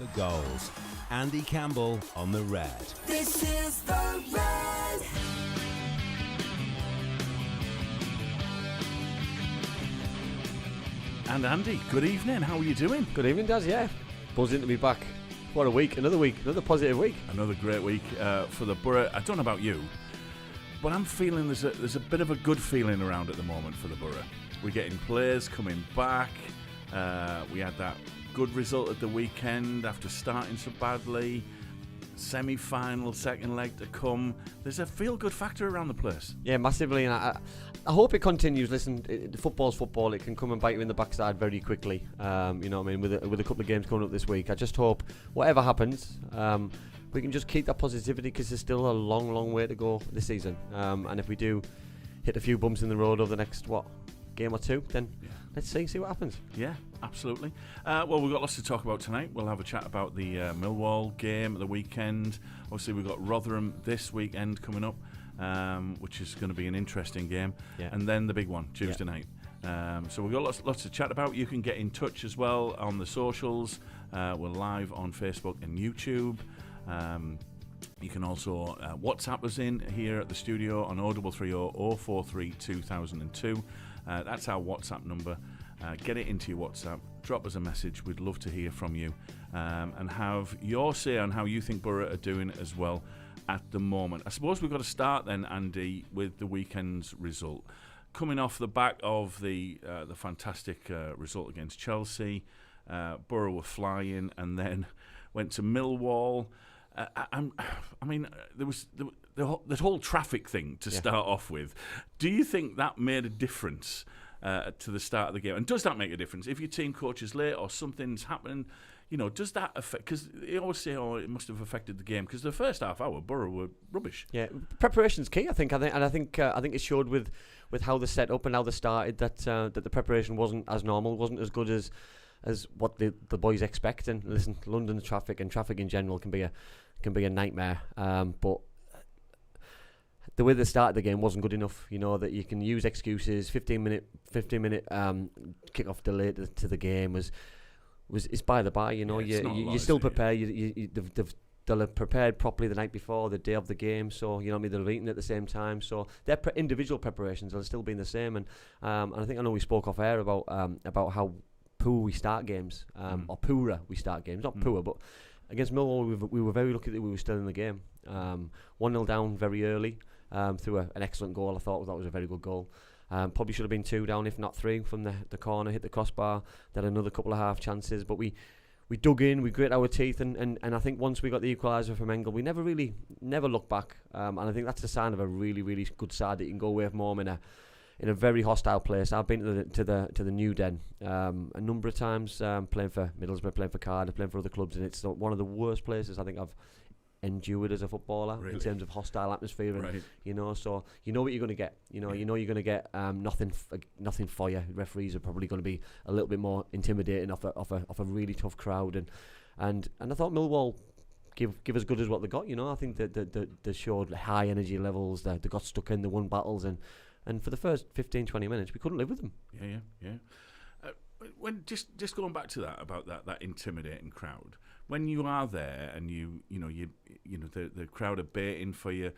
The goals. Andy Campbell on the red. This is the red. And Andy, good evening. How are you doing? Good evening, Daz. Yeah, buzzing to be back. What a week! Another positive week. Another great week for the Boro. I don't know about you, but I'm feeling there's a bit of a good feeling around at the moment for the Boro. We're getting players coming back. We had that good result at the weekend after starting so badly. Semi-final, second leg to come. There's a feel-good factor around the place. Yeah, massively, and I hope it continues. Listen, football's football. It can come and bite you in the backside very quickly. You know what I mean? With a couple of games coming up this week, I just hope whatever happens, we can just keep that positivity, because there's still a long way to go this season. And if we do hit a few bumps in the road over the next game or two, then let's see what happens. Yeah, absolutely. Well, we've got lots to talk about tonight. We'll have a chat about the Millwall game at the weekend. Obviously, we've got Rotherham this weekend coming up, which is going to be an interesting game. Yeah. And then the big one, Tuesday night. So we've got lots to chat about. You can get in touch as well on the socials. We're live on Facebook and YouTube. You can also WhatsApp us in here at the studio on 0330 043 2002. That's our WhatsApp number. Get it into your WhatsApp. Drop us a message. We'd love to hear from you and have your say on how you think Boro are doing as well at the moment. I suppose we've got to start then, Andy, with the weekend's result. Coming off the back of the fantastic result against Chelsea, Boro were flying and then went to Millwall. I mean, there was the whole traffic thing to start off with. Do you think that made a difference to the start of the game? And does that make a difference if your team coach is late or something's happening? You know, does that affect? Because they always say, "Oh, it must have affected the game." Because the first half hour, Boro were rubbish. Yeah, preparation's key. I think it showed with how they set up and how they started that the preparation wasn't as normal, wasn't as good as what the boys expect. And listen, London traffic and traffic in general can be a nightmare. But the way they started the game wasn't good enough. You know, that you can use excuses. 15 minute kick-off delay to the game was by the by. You know, you're still prepared. They'll have prepared properly the night before, the day of the game. So you know what I mean. They'll have eaten at the same time. So their individual preparations will still be the same. And I know we spoke off air about how poor we start games, or poorer we start games. Not poor, but against Millwall, we were very lucky that we were still in the game. 1-0 down very early through an excellent goal. I thought that was a very good goal. Probably should have been 2 down, if not 3, from the corner, hit the crossbar. Then another couple of half chances, but we dug in, we grit our teeth, and I think once we got the equaliser from Engel, we never looked back. And I think that's a sign of a really, really good side that you can go away from home in a very hostile place. I've been to the New Den a number of times, playing for Middlesbrough, playing for Cardiff, playing for other clubs, and it's one of the worst places I think I've endured as a footballer, in terms of hostile atmosphere. And, you know, so you know what you're going to get. You know you're going to get nothing for you. Referees are probably going to be a little bit more intimidating off a really tough crowd, and I thought Millwall give as good as what they got. You know, I think that they showed high energy levels. They got stuck in, they won battles, and for the first 15-20 minutes, we couldn't live with them. Yeah. When just going back to that about that intimidating crowd, when you are there and you know the crowd are baiting for you,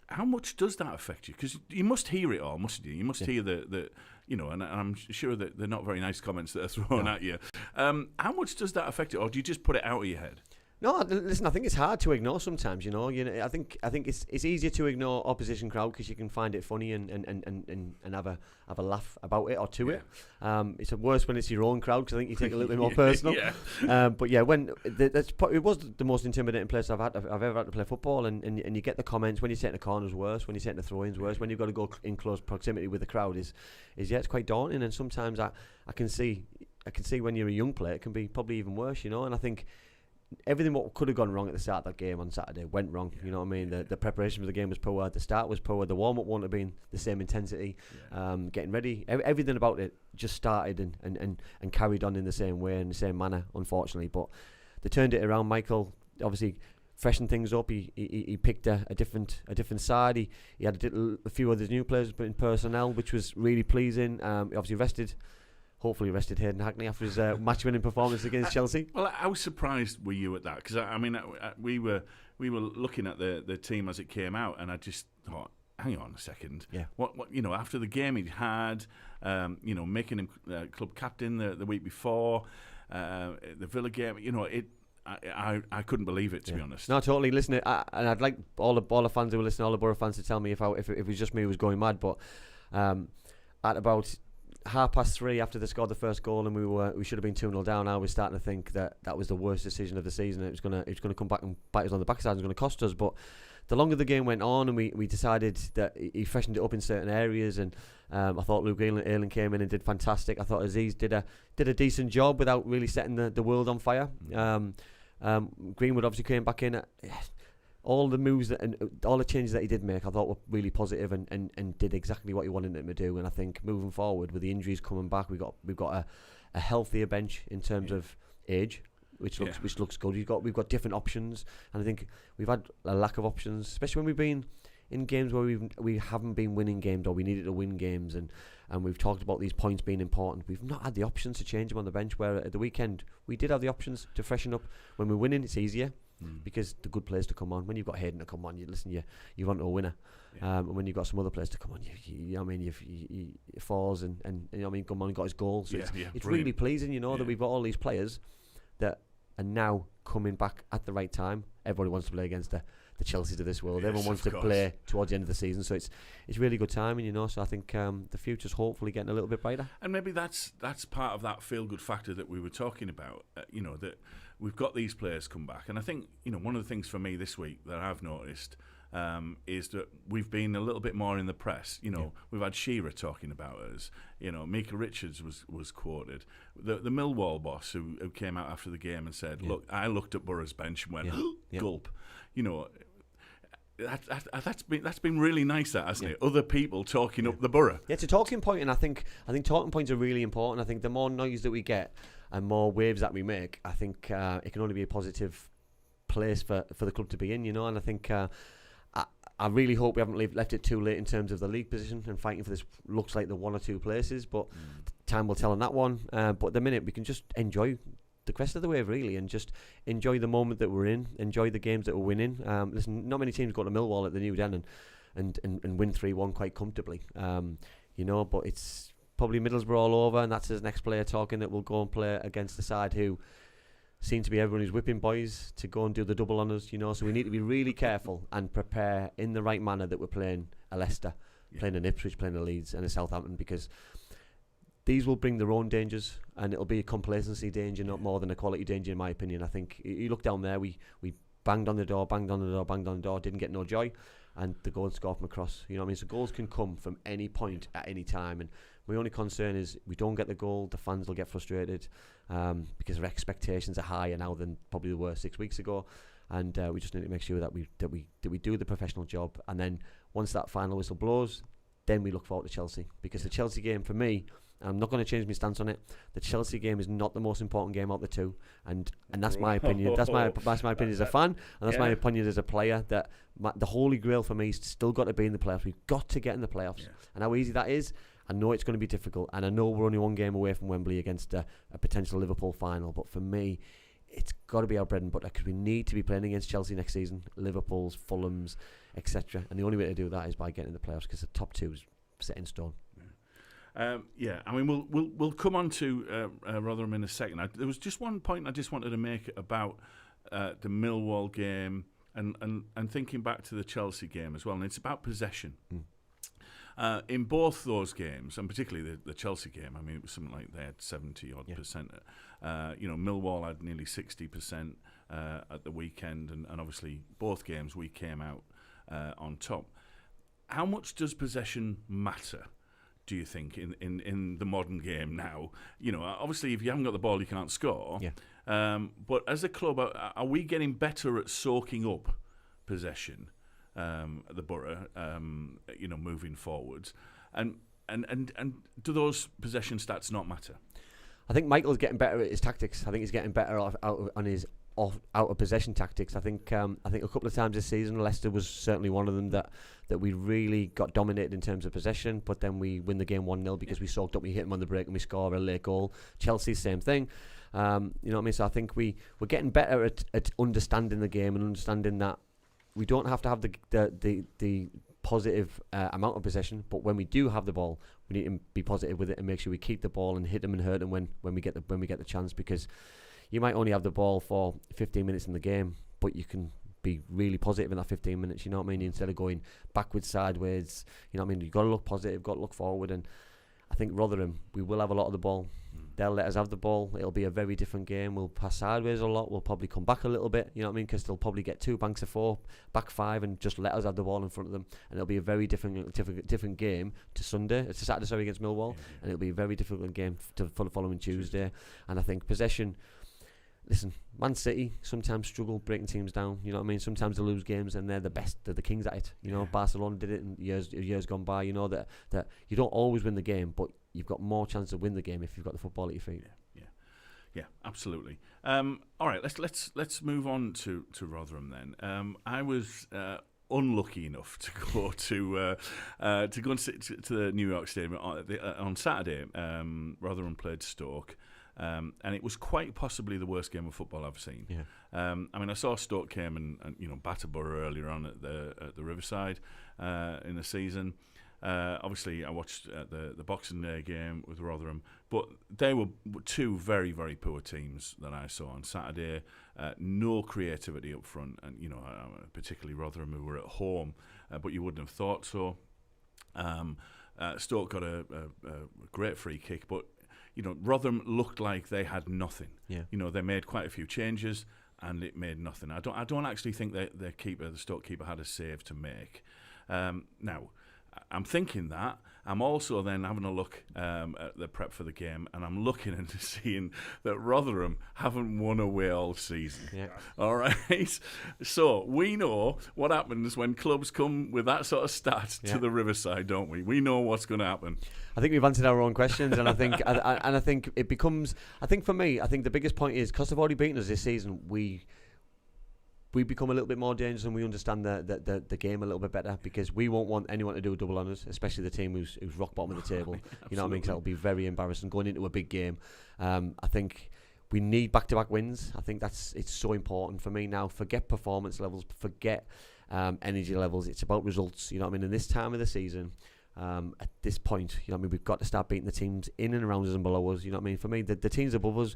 how much does that affect you? Because you must hear it all, mustn't you? You must hear the you know, and I'm sure that they're not very nice comments that are thrown at you. How much does that affect you, or do you just put it out of your head? No, listen, I think it's hard to ignore sometimes, you know. I think it's easier to ignore opposition crowd because you can find it funny and have a laugh about it or to it. It's worse when it's your own crowd because I think you take it a little bit more personal. But yeah, when it was the most intimidating place I've ever had to play football, and you get the comments when you're taking the corners worse, when you're taking the throw-ins worse, when you've got to go in close proximity with the crowd is it's quite daunting. And sometimes I can see when you're a young player it can be probably even worse, you know. And I think everything what could have gone wrong at the start of that game on Saturday went wrong. You know what I mean? The preparation for the game was poor. The start was poor. The warm-up wouldn't have been the same intensity. Getting ready, everything about it just started and carried on in the same way, in the same manner, unfortunately. But they turned it around. Michael obviously freshened things up. He picked a different side. He had a few other new players in personnel, which was really pleasing. He obviously rested hopefully rested Hayden Hackney after his match-winning performance against Chelsea. Well, how surprised were you at that? Because we were looking at the team as it came out, and I just thought, hang on a second. Yeah. What after the game he'd had, making him club captain the week before, the Villa game, I couldn't believe it, to be honest. No, totally. Listen, and I'd like all the fans who are listening, all the Boro fans, to tell me if it was just me who was going mad. But at about 3:30 after they scored the first goal and we should have been 2-0 down, I was starting to think that was the worst decision of the season. It was gonna come back and bite us on the backside. It was going to cost us. But the longer the game went on, and we decided that he freshened it up in certain areas, and I thought Luke Ayling came in and did fantastic. I thought Aziz did a decent job without really setting the world on fire. Greenwood obviously came back in. All the moves and all the changes that he did make, I thought were really positive and did exactly what he wanted them to do. And I think moving forward, with the injuries coming back, we've got a healthier bench in terms of age, which looks good. We've got different options, and I think we've had a lack of options, especially when we've been in games where we haven't been winning games, or we needed to win games, and we've talked about these points being important. We've not had the options to change them on the bench, where at the weekend we did have the options to freshen up. When we're winning, it's easier because the good players to come on. When you've got Hayden to come on, you want a winner. And when you've got some other players to come on, you falls and come on, got his goals. So it's really pleasing, that we've got all these players that are now coming back at the right time. Everybody wants to play against the Chelseas of this world. Everyone wants to play towards the end of the season, so it's really good timing, So I think the future's hopefully getting a little bit brighter. And maybe that's part of that feel-good factor that we were talking about. That we've got these players come back, and I think one of the things for me this week that I've noticed is that we've been a little bit more in the press. We've had Shearer talking about us. Mika Richards was quoted. The Millwall boss who came out after the game and said, "Look, I looked at Boro's bench and went, gulp." That's been really nice, hasn't it? Other people talking up the Boro. Yeah, it's a talking point, and I think talking points are really important. I think the more noise that we get and more waves that we make, I think it can only be a positive place for the club to be in, And I think I really hope we haven't left it too late in terms of the league position and fighting for this. Looks like the one or two places, but time will tell on that one. But at the minute, we can just enjoy the crest of the wave, really, and just enjoy the moment that we're in, enjoy the games that we're winning. Listen, not many teams go to Millwall at the New Den and win 3-1 quite comfortably, but it's probably Middlesbrough all over, and that's his next player talking that will go and play against the side who seem to be everyone who's whipping boys to go and do the double on us, so we need to be really careful and prepare in the right manner that we're playing a Leicester, playing an Ipswich, playing a Leeds and a Southampton, because these will bring their own dangers, and it'll be a complacency danger, not more than a quality danger, in my opinion. I think you look down there, we banged on the door, didn't get no joy, and the goal scored from across. So goals can come from any point at any time, and my only concern is we don't get the goal, the fans will get frustrated because their expectations are higher now than probably they were 6 weeks ago, and we just need to make sure that we do the professional job, and then once that final whistle blows, then we look forward to Chelsea, because the Chelsea game for me, I'm not going to change my stance on it. The Chelsea game is not the most important game out of the two, and that's my opinion. That's my opinion as a fan, and that's my opinion as a player. That the holy grail for me is still got to be in the playoffs. We've got to get in the playoffs, and how easy that is, I know it's going to be difficult, and I know we're only one game away from Wembley against a potential Liverpool final. But for me, it's got to be our bread and butter, because we need to be playing against Chelsea next season, Liverpool's, Fulham's, etc. And the only way to do that is by getting in the playoffs, because the top two is set in stone. We'll come on to Rotherham in a second. There was just one point I just wanted to make about the Millwall game and thinking back to the Chelsea game as well, and it's about possession. In both those games, and particularly the Chelsea game, it was something like they had 70-odd%. Millwall had nearly 60% at the weekend, and obviously both games we came out on top. How much does possession matter, do you think, in the modern game now? Obviously, if you haven't got the ball, you can't score. But as a club, are we getting better at soaking up possession, the Boro, moving forwards? And do those possession stats not matter? I think Michael's getting better at his tactics. I think he's getting better on his out of possession tactics. I think a couple of times this season, Leicester was certainly one of them that we really got dominated in terms of possession, but then we win the game 1-0 because we soaked up, we hit them on the break and we score a late goal. Chelsea, same thing. You know what I mean? So I think we're getting better at understanding the game and understanding that we don't have to have the positive amount of possession, but when we do have the ball, we need to be positive with it and make sure we keep the ball and hit them and hurt them when we get the chance, because you might only have the ball for 15 minutes in the game, but you can be really positive in that 15 minutes, you know what I mean, instead of going backwards, sideways, you know what I mean. You've got to look positive, got to look forward, and I think Rotherham, we will have a lot of the ball. They'll let us have the ball. It'll be a very different game. We'll pass sideways a lot. We'll probably come back a little bit, you know what I mean, because they'll probably get 2 banks of 4, back 5, and just let us have the ball in front of them. And it'll be a very different game to Sunday. It's a Saturday, sorry, against Millwall, and it'll be a very difficult game for the following Tuesday. And I think possession. Listen, Man City sometimes struggle breaking teams down. You know what I mean. Sometimes they lose games, and they're the best. They're the kings at it. You know, Barcelona did it in years gone by. You know that you don't always win the game, but you've got more chance to win the game if you've got the football at your feet. Yeah, absolutely. All right, let's move on to Rotherham then. I was unlucky enough to go to the New York Stadium on Saturday. Rotherham played Stoke. And it was quite possibly the worst game of football I've seen. Yeah. I mean, I saw Stoke came and batter Boro earlier on at the Riverside in the season. Obviously, I watched the Boxing Day game with Rotherham, but they were 2 very, very poor teams that I saw on Saturday. No creativity up front, and particularly Rotherham, who were at home, but you wouldn't have thought so. Stoke got a great free kick, but Rotherham looked like they had nothing. Yeah. They made quite a few changes, and it made nothing. I don't actually think that the Stoke keeper, had a save to make. Now, I'm thinking that. I'm also then having a look at the prep for the game, and I'm looking and seeing that Rotherham haven't won away all season. Yeah. All right? So we know what happens when clubs come with that sort of stat to the Riverside, don't we? We know what's going to happen. I think we've answered our own questions, and I think I think it becomes. I think for me, I think the biggest point is because they've already beaten us this season, we become a little bit more dangerous, and we understand the game a little bit better, because we won't want anyone to do a double on us, especially the team who's rock bottom of the table. You know what I mean? Because that'll be very embarrassing going into a big game. I think we need back-to-back wins. I think it's so important for me now. Forget performance levels, forget energy levels. It's about results. You know what I mean? In this time of the season, at this point, you know what I mean, we've got to start beating the teams in and around us and below us. You know what I mean? For me, the teams above us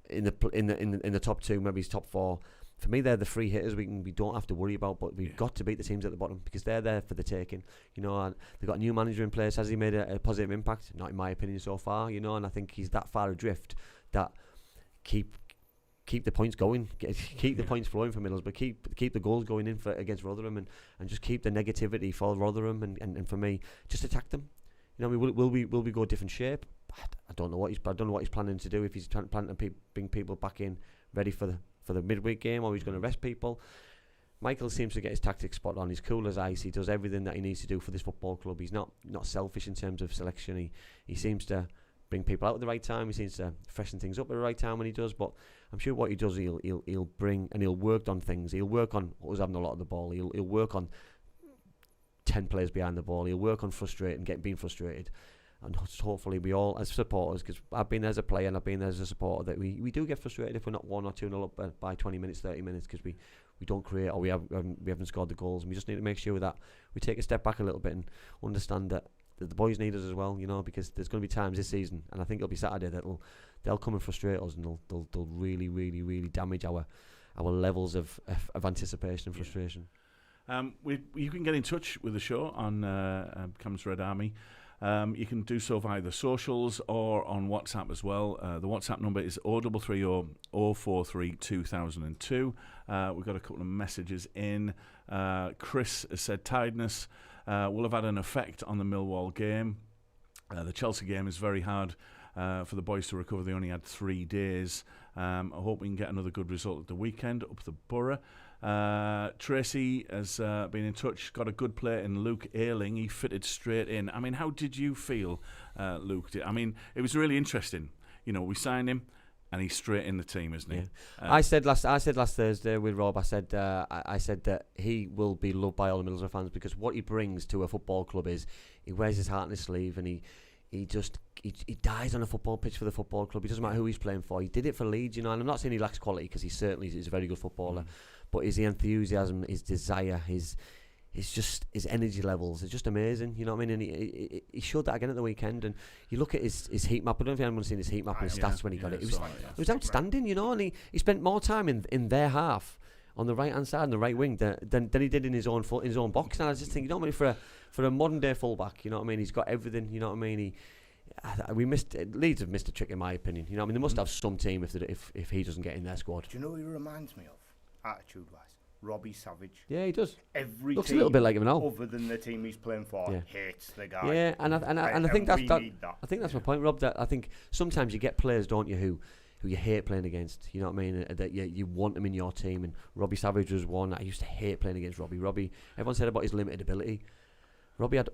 in the top 2, maybe top 4. For me, they're the free hitters we don't have to worry about, but we've got to beat the teams at the bottom, because they're there for the taking. You know, and they've got a new manager in place. Has he made a positive impact? Not in my opinion so far. You know, and I think he's that far adrift that keep the points going, keep the points flowing for Middlesbrough, keep the goals going in against Rotherham, and just keep the negativity for Rotherham, and for me, just attack them. You know, will we go a different shape? I don't know what he's planning to do. If he's planning to bring people back in ready for the midweek game, or he's going to rest people. Michael seems to get his tactics spot on. He's cool as ice. He does everything that he needs to do for this football club. He's not selfish in terms of selection. He seems to bring people out at the right time. He seems to freshen things up at the right time when he does. But I'm sure what he does, he'll bring, and he'll work on things. He'll work on us having a lot of the ball. He'll work on 10 players behind the ball. He'll work on being frustrated. And hopefully we all, as supporters, because I've been there as a player and I've been there as a supporter, that we do get frustrated if we're not 1 or 2-0 up by 20 minutes, 30 minutes, because we don't create, or we haven't scored the goals. And we just need to make sure that we take a step back a little bit and understand that the boys need us as well, you know, because there's going to be times this season, and I think it'll be Saturday, that they'll come and frustrate us, and they'll really, really, really damage our levels of anticipation and frustration. You can get in touch with the show on Cam's Red Army. You can do so via the socials or on WhatsApp as well. The WhatsApp number is 0330 043 2002. We've got a couple of messages in. Chris has said tiredness will have had an effect on the Millwall game. The Chelsea game is very hard for the boys to recover. They only had 3 days. I hope we can get another good result at the weekend up the Boro. Tracy has been in touch, got a good play in Luke Ayling. He fitted straight in. I mean, how did you feel, Luke? I mean, it was really interesting. You know, we signed him, and he's straight in the team, isn't he? Yeah. I said last Thursday with Rob. I said that he will be loved by all the Middlesbrough fans because what he brings to a football club is he wears his heart on his sleeve and he dies on a football pitch for the football club. He doesn't matter who he's playing for. He did it for Leeds, and I'm not saying he lacks quality because he certainly is a very good footballer, but his enthusiasm, his desire, his energy levels are just amazing. You know what I mean? And he showed that again at the weekend. And you look at his heat map. I don't know if anyone's seen his heat map and his stats when he got it. It was outstanding, you know. And he spent more time in their half on the right hand side and the right wing than he did in his own box. And I just think, you know what I mean, for a modern day fullback, you know what I mean, he's got everything. You know what I mean? Leeds have missed a trick in my opinion. You know what I mean? They must have some team if he doesn't get in their squad. Do you know who he reminds me of, attitude wise? Robbie Savage. Yeah, he does. Every looks team a little bit like him now. Other than the team he's playing for, hates the guy. Yeah, and I think that's my point, Rob. That I think sometimes you get players, don't you, who you hate playing against. You know what I mean? That you want them in your team. And Robbie Savage was one. I used to hate playing against Robbie. Everyone said about his limited ability. Robbie had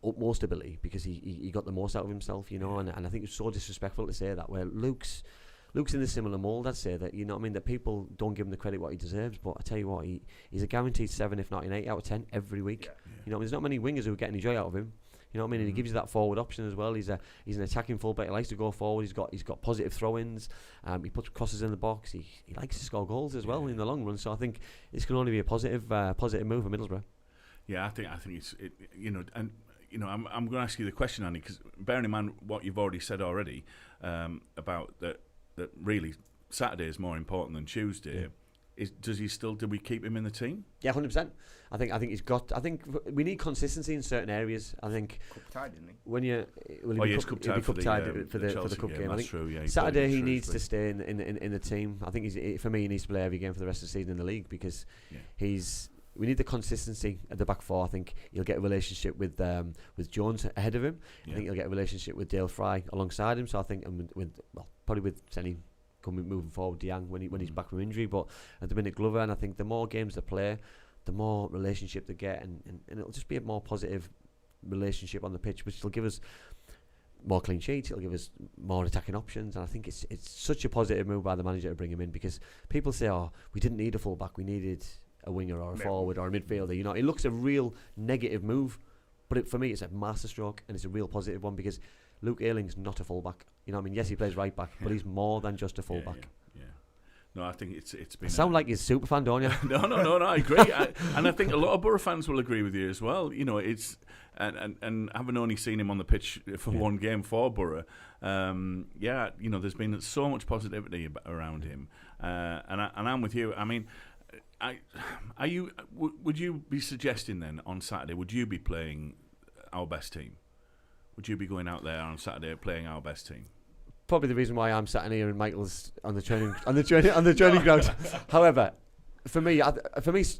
utmost ability because he got the most out of himself. You know, and I think it's so disrespectful to say that. Where Luke's in a similar mould, I'd say that, you know what I mean, that people don't give him the credit what he deserves, but I tell you what, he's a guaranteed 7, if not an 8 out of 10 every week. Yeah. You know, there's not many wingers who get any joy out of him. You know what I mean? And he gives you that forward option as well. He's an attacking fullback. He likes to go forward. He's got positive throw-ins. He puts crosses in the box. He likes to score goals as well in the long run. So I think this can only be a positive move for Middlesbrough. Yeah, I think it's you know, and you know, I'm going to ask you the question, Andy, because bearing in mind what you've already said already about that really Saturday is more important than Tuesday. Yeah. Do we keep him in the team? Yeah, 100%. I think he's got. I think we need consistency in certain areas. I think cup tied, didn't he? When you cup tied for the cup game. That's I think true. Yeah, Saturday he needs to stay in the team. I think for me he needs to play every game for the rest of the season in the league because we need the consistency at the back four. I think he'll get a relationship with Jones ahead of him. I think he'll get a relationship with Dale Fry alongside him. So I think probably with Senny moving forward, Diang when he's back from injury. But at the minute, Glover, and I think the more games they play, the more relationship they get, and it'll just be a more positive relationship on the pitch, which will give us more clean sheets. It'll give us more attacking options, and I think it's such a positive move by the manager to bring him in because people say, "Oh, we didn't need a full back, we needed a winger or a forward or a midfielder." You know, it looks a real negative move, but for me, it's a masterstroke and it's a real positive one because Luke Ayling's not a full back. You know what I mean? Yes, he plays right back, but he's more than just a full back. Yeah. No, I think it's been. I sound like you're a super fan, don't you? No, I agree, and I think a lot of Boro fans will agree with you as well. You know, it's and having only seen him on the pitch for one game for Boro, you know, there's been so much positivity around him, and I'm with you. I mean, would you be suggesting then on Saturday? Would you be playing our best team? Would you be going out there on Saturday playing our best team? Probably the reason why I'm sat in here and Michael's on the training ground. However, for me,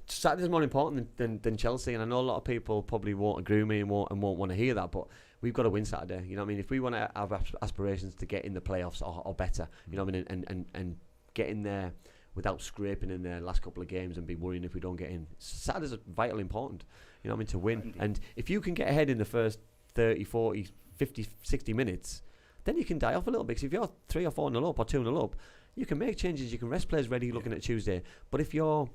Saturday's more important than Chelsea, and I know a lot of people probably won't agree with me and won't want to hear that, but we've got to win Saturday. You know what I mean? If we want to have aspirations to get in the playoffs or better, you know what I mean, and get in there without scraping in their last couple of games and be worrying if we don't get in. Saturday's vitally important, you know what I mean, to win. And if you can get ahead in the first 30, 40, 50, 60 minutes, then you can die off a little bit. Because if you're 3 or 4-0 up or 2-0 up, you can make changes. You can rest players ready looking at Tuesday. But if you're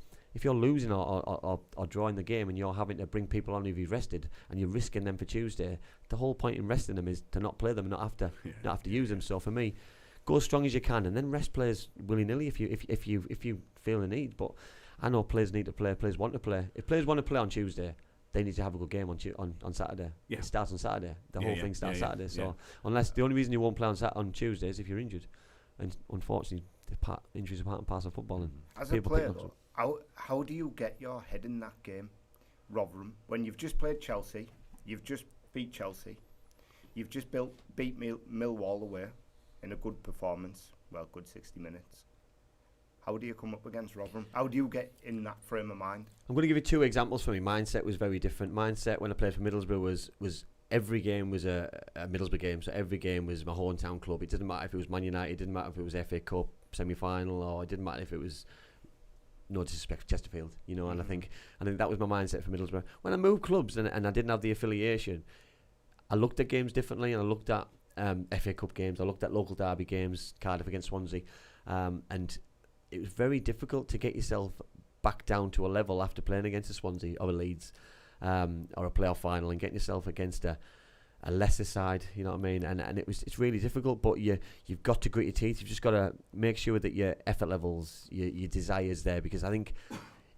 losing or drawing the game and you're having to bring people on who you've rested and you're risking them for Tuesday, the whole point in resting them is to not play them and not have to use them. So for me, go as strong as you can and then rest players willy-nilly if you feel the need. But I know players need to play. Players want to play. If players want to play on Tuesday, they need to have a good game on Saturday. Yeah. It starts on Saturday. The whole thing starts Saturday. So unless the only reason you won't play on Tuesday is if you're injured, and unfortunately, injuries are part and parcel of football. And as a player, though, how do you get your head in that game, Rotherham, when you've just played Chelsea, you've just beat Chelsea, you've just beat Millwall away in a good performance, good 60 minutes. How do you come up against Rotherham? How do you get in that frame of mind? I'm going to give you 2 examples for me. Mindset was very different. Mindset when I played for Middlesbrough was every game was a Middlesbrough game. So every game was my hometown club. It didn't matter if it was Man United. It didn't matter if it was FA Cup semi-final, or it didn't matter if it was, no disrespect, Chesterfield. You know, and I think that was my mindset for Middlesbrough. When I moved clubs and I didn't have the affiliation, I looked at games differently, and I looked at FA Cup games. I looked at local derby games, Cardiff against Swansea, and it was very difficult to get yourself back down to a level after playing against a Swansea or a Leeds or a playoff final and getting yourself against a lesser side, you know what I mean? And it's really difficult, but you've got to grit your teeth. You've just got to make sure that your effort levels, your desires there, because I think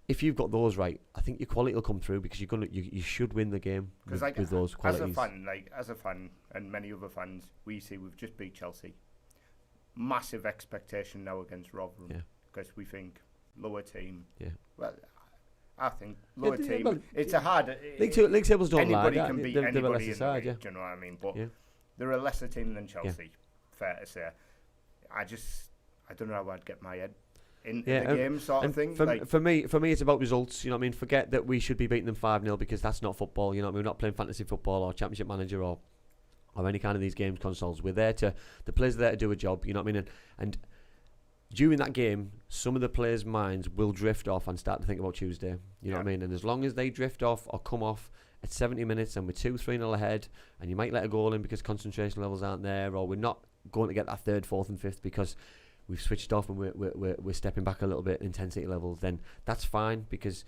if you've got those right, I think your quality will come through, because you should win the game with those qualities. As a fan, and many other fans, we've just beat Chelsea. Massive expectation now against Rotherham, because we think lower team. Yeah. Well, I think lower team. Well, it's a hard. League tables don't lie. Anybody can beat anybody in the side, league. Do you know what I mean? But they're a lesser team than Chelsea. Fair to say. I don't know how I'd get my head in the game, sort of thing. For me, it's about results. You know what I mean? Forget that we should be beating them 5-0, because that's not football. You know what I mean? We're not playing fantasy football or Championship Manager or any kind of these games consoles. We're there the players are there to do a job. You know what I mean? And during that game, some of the players' minds will drift off and start to think about Tuesday. You know what I mean? And as long as they drift off or come off at 70 minutes and we're 2-3-0 ahead, and you might let a goal in because concentration levels aren't there, or we're not going to get that third, fourth and fifth because we've switched off and we're stepping back a little bit in intensity levels, then that's fine, because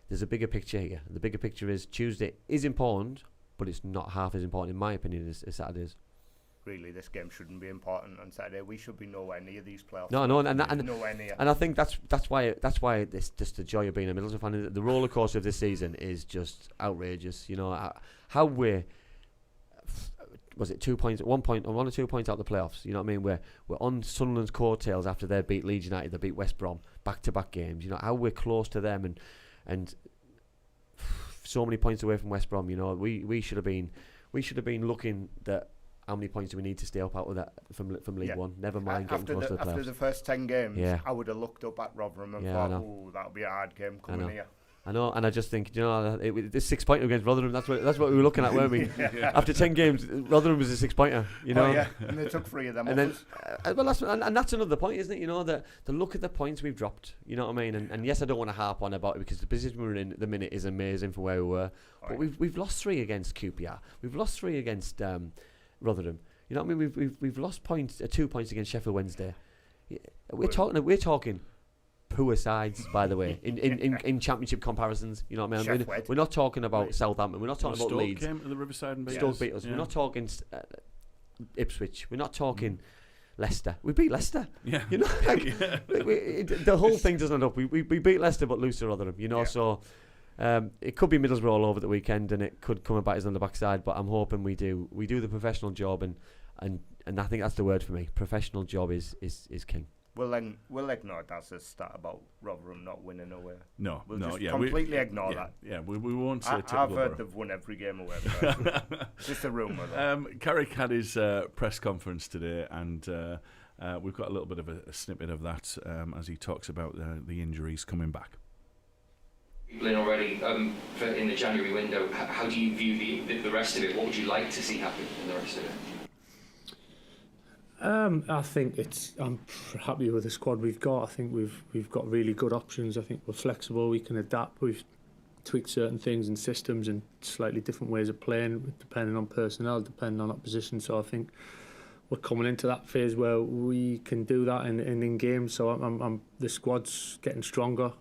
there's a bigger picture here. The bigger picture is Tuesday is important, but it's not half as important, in my opinion, as Saturday's. Really, this game shouldn't be important on Saturday. We should be nowhere near these playoffs. No, and nowhere near. And I think that's why this just the joy of being a Middlesbrough fan. The roller coaster of this season is just outrageous. You know how we're 2 points, 1 point, or 1 or 2 points out of the playoffs. You know what I mean? We're on Sunderland's coattails after they beat Leeds United, they beat West Brom, back-to-back games. You know how we're close to them and so many points away from West Brom. You know we should have been looking at how many points do we need to stay up out of that from League One? Never mind getting close to the playoffs. After the first 10 games, I would have looked up at Rotherham and thought, "Oh, that'll be a hard game coming here." I know, and I just think, this 6 pointer against Rotherham. That's what we were looking at, weren't we? After 10 games, Rotherham was a 6 pointer. You know, and they took 3 of them. And then, that's another point, isn't it? You know, that the look at the points we've dropped. You know what I mean? And yes, I don't want to harp on about it, because the position we're in at the minute is amazing for where we were. But we've lost 3 against QPR. We've lost 3 against Rotherham. You know what I mean? We've lost 2 points against Sheffield Wednesday. We're talking poor sides, by the way, in championship comparisons. You know what I mean? We're not talking about Southampton. We're not talking about Leeds. Stoke came to the Riverside and beat Stoke beat us. Yeah. We're not talking Ipswich. We're not talking Leicester. We beat Leicester. Yeah. You know, the whole thing doesn't end up. We beat Leicester but lose to Rotherham. You know, so. It could be Middlesbrough all over the weekend, and it could come about us on the backside. But I'm hoping we do the professional job, and I think that's the word for me. Professional job is king. We'll ignore that's a stat about Rotherham not winning away. We'll just completely ignore that. Yeah, we won't say. I've heard they've won every game away. Just a rumour. Carrick had his press conference today, and we've got a little bit of a snippet of that as he talks about the injuries coming back. In already in the January window, how do you view the rest of it? What would you like to see happen in the rest of it? I think I'm happy with the squad we've got. I think we've got really good options. I think we're flexible. We can adapt. We've tweaked certain things and systems and slightly different ways of playing, depending on personnel, depending on opposition. So I think we're coming into that phase where we can do that in games. So the squad's getting stronger.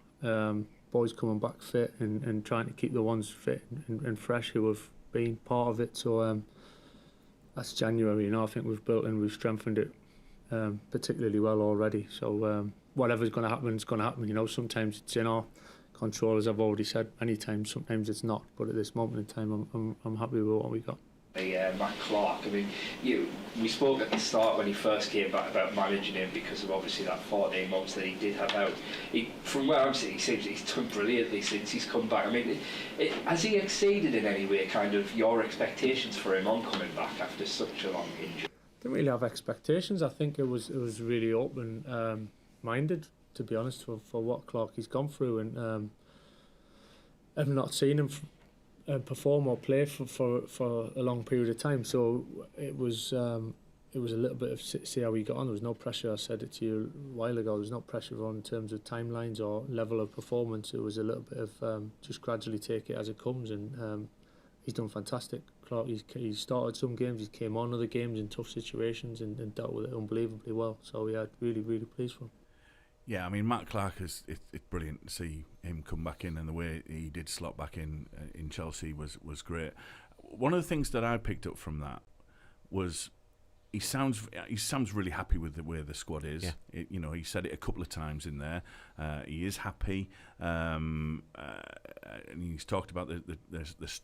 Boys coming back fit and trying to keep the ones fit and fresh who have been part of it. So that's January. You know, I think we've built and we've strengthened it particularly well already. So whatever's going to happen is going to happen. You know, sometimes it's in our control, as I've already said many times. Sometimes it's not. But at this moment in time, I'm happy with what we got. Matt Clark, I mean, we spoke at the start when he first came back about managing him because of obviously that 14 months that he did have out. From where I'm sitting, he seems he's done brilliantly since he's come back. I mean, has he exceeded in any way kind of your expectations for him on coming back after such a long injury? Didn't really have expectations. I think it was really open minded, to be honest, for what Clark he's gone through, and I've not seen him perform or play for a long period of time, so it was a little bit of see how he got on. There was no pressure. I said it to you a while ago. There was no pressure on in terms of timelines or level of performance. It was a little bit of just gradually take it as it comes, and he's done fantastic. Clark, he's started some games, he came on other games in tough situations and dealt with it unbelievably well. So yeah, really, really pleased for him. Yeah, I mean, Matt Clark it's brilliant to see him come back in, and the way he did slot back in Chelsea was great. One of the things that I picked up from that was he sounds really happy with the way the squad is. Yeah. He said it a couple of times in there. He is happy, and he's talked about the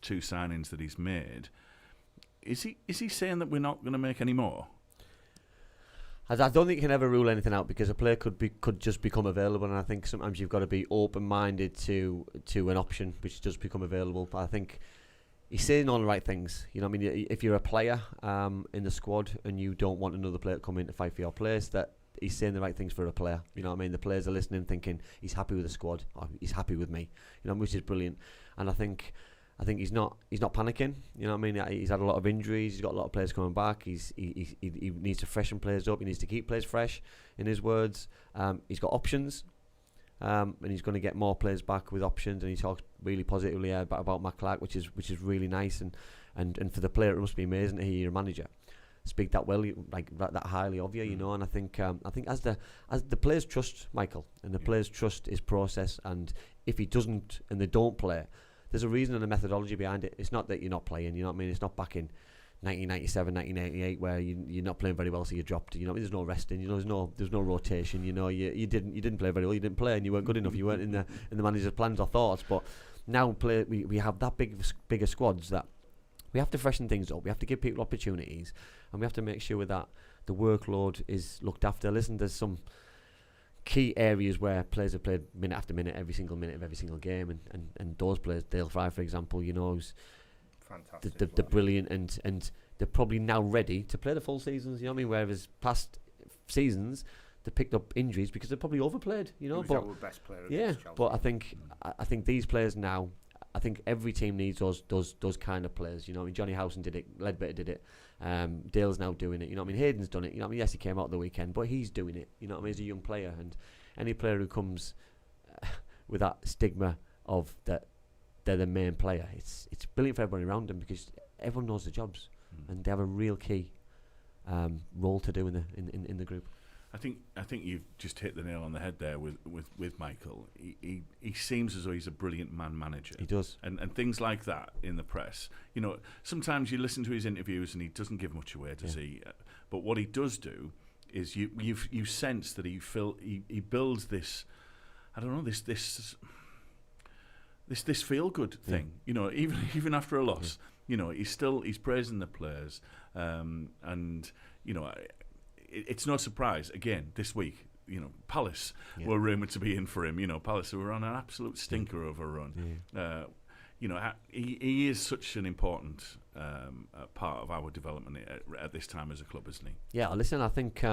two signings that he's made. Is he saying that we're not going to make any more? I don't think you can ever rule anything out, because a player could just become available, and I think sometimes you've got to be open-minded to an option which does become available. But I think he's saying all the right things. You know what I mean? If you're a player in the squad and you don't want another player to come in to fight for your place, that he's saying the right things for a player. You know what I mean? The players are listening, thinking he's happy with the squad, or he's happy with me. You know, which is brilliant. And I think he's not panicking. You know what I mean? He's had a lot of injuries. He's got a lot of players coming back. He needs to freshen players up. He needs to keep players fresh. In his words, he's got options, and he's going to get more players back with options. And he talks really positively about Matt Clark, which is really nice. And for the player, it must be amazing to hear your manager speak that well, like that highly of you. You know. And I think as the players trust Michael, and the players trust his process, and if he doesn't and they don't play, there's a reason and a methodology behind it. It's not that you're not playing, you know what I mean? It's not back in 1997, 1988 where you're not playing very well, so you dropped. You know, there's no resting. You know, there's no rotation. You know, you didn't play very well. You didn't play, and you weren't good enough. You weren't in the manager's plans or thoughts. But now we have that bigger squads that we have to freshen things up. We have to give people opportunities, and we have to make sure that the workload is looked after. Listen, there's some key areas where players have played minute after minute, every single minute of every single game, and those players, Dale Fry for example, you know, who's fantastic, they're brilliant, and they're probably now ready to play the full seasons. You know what I mean? Whereas past seasons they picked up injuries because they're probably overplayed. You know, but our best player yeah, Chelsea. but I think these players now. I think every team needs those kind of players. You know, I mean, Johnny Howson did it, Ledbetter did it, Dale's now doing it. You know, what I mean, Hayden's done it. You know, what I mean, yes, he came out the weekend, but he's doing it. You know, what I mean, he's a young player, and any player who comes with that stigma of that they're the main player, it's brilliant for everybody around them, because everyone knows the jobs and they have a real key role to do in the group. I think you've just hit the nail on the head there with Michael. He seems as though he's a brilliant man manager. He does. And things like that in the press. You know, sometimes you listen to his interviews and he doesn't give much away, does he? But what he does do is you sense that he builds this, I don't know, this feel good thing. You know, even after a loss, you know, he's praising the players, and you know. It's no surprise, again, this week, you know, Palace were rumoured to be in for him. You know, Palace were on an absolute stinker of a run. You know, he is such an important part of our development at this time as a club, isn't he? Yeah, listen, I think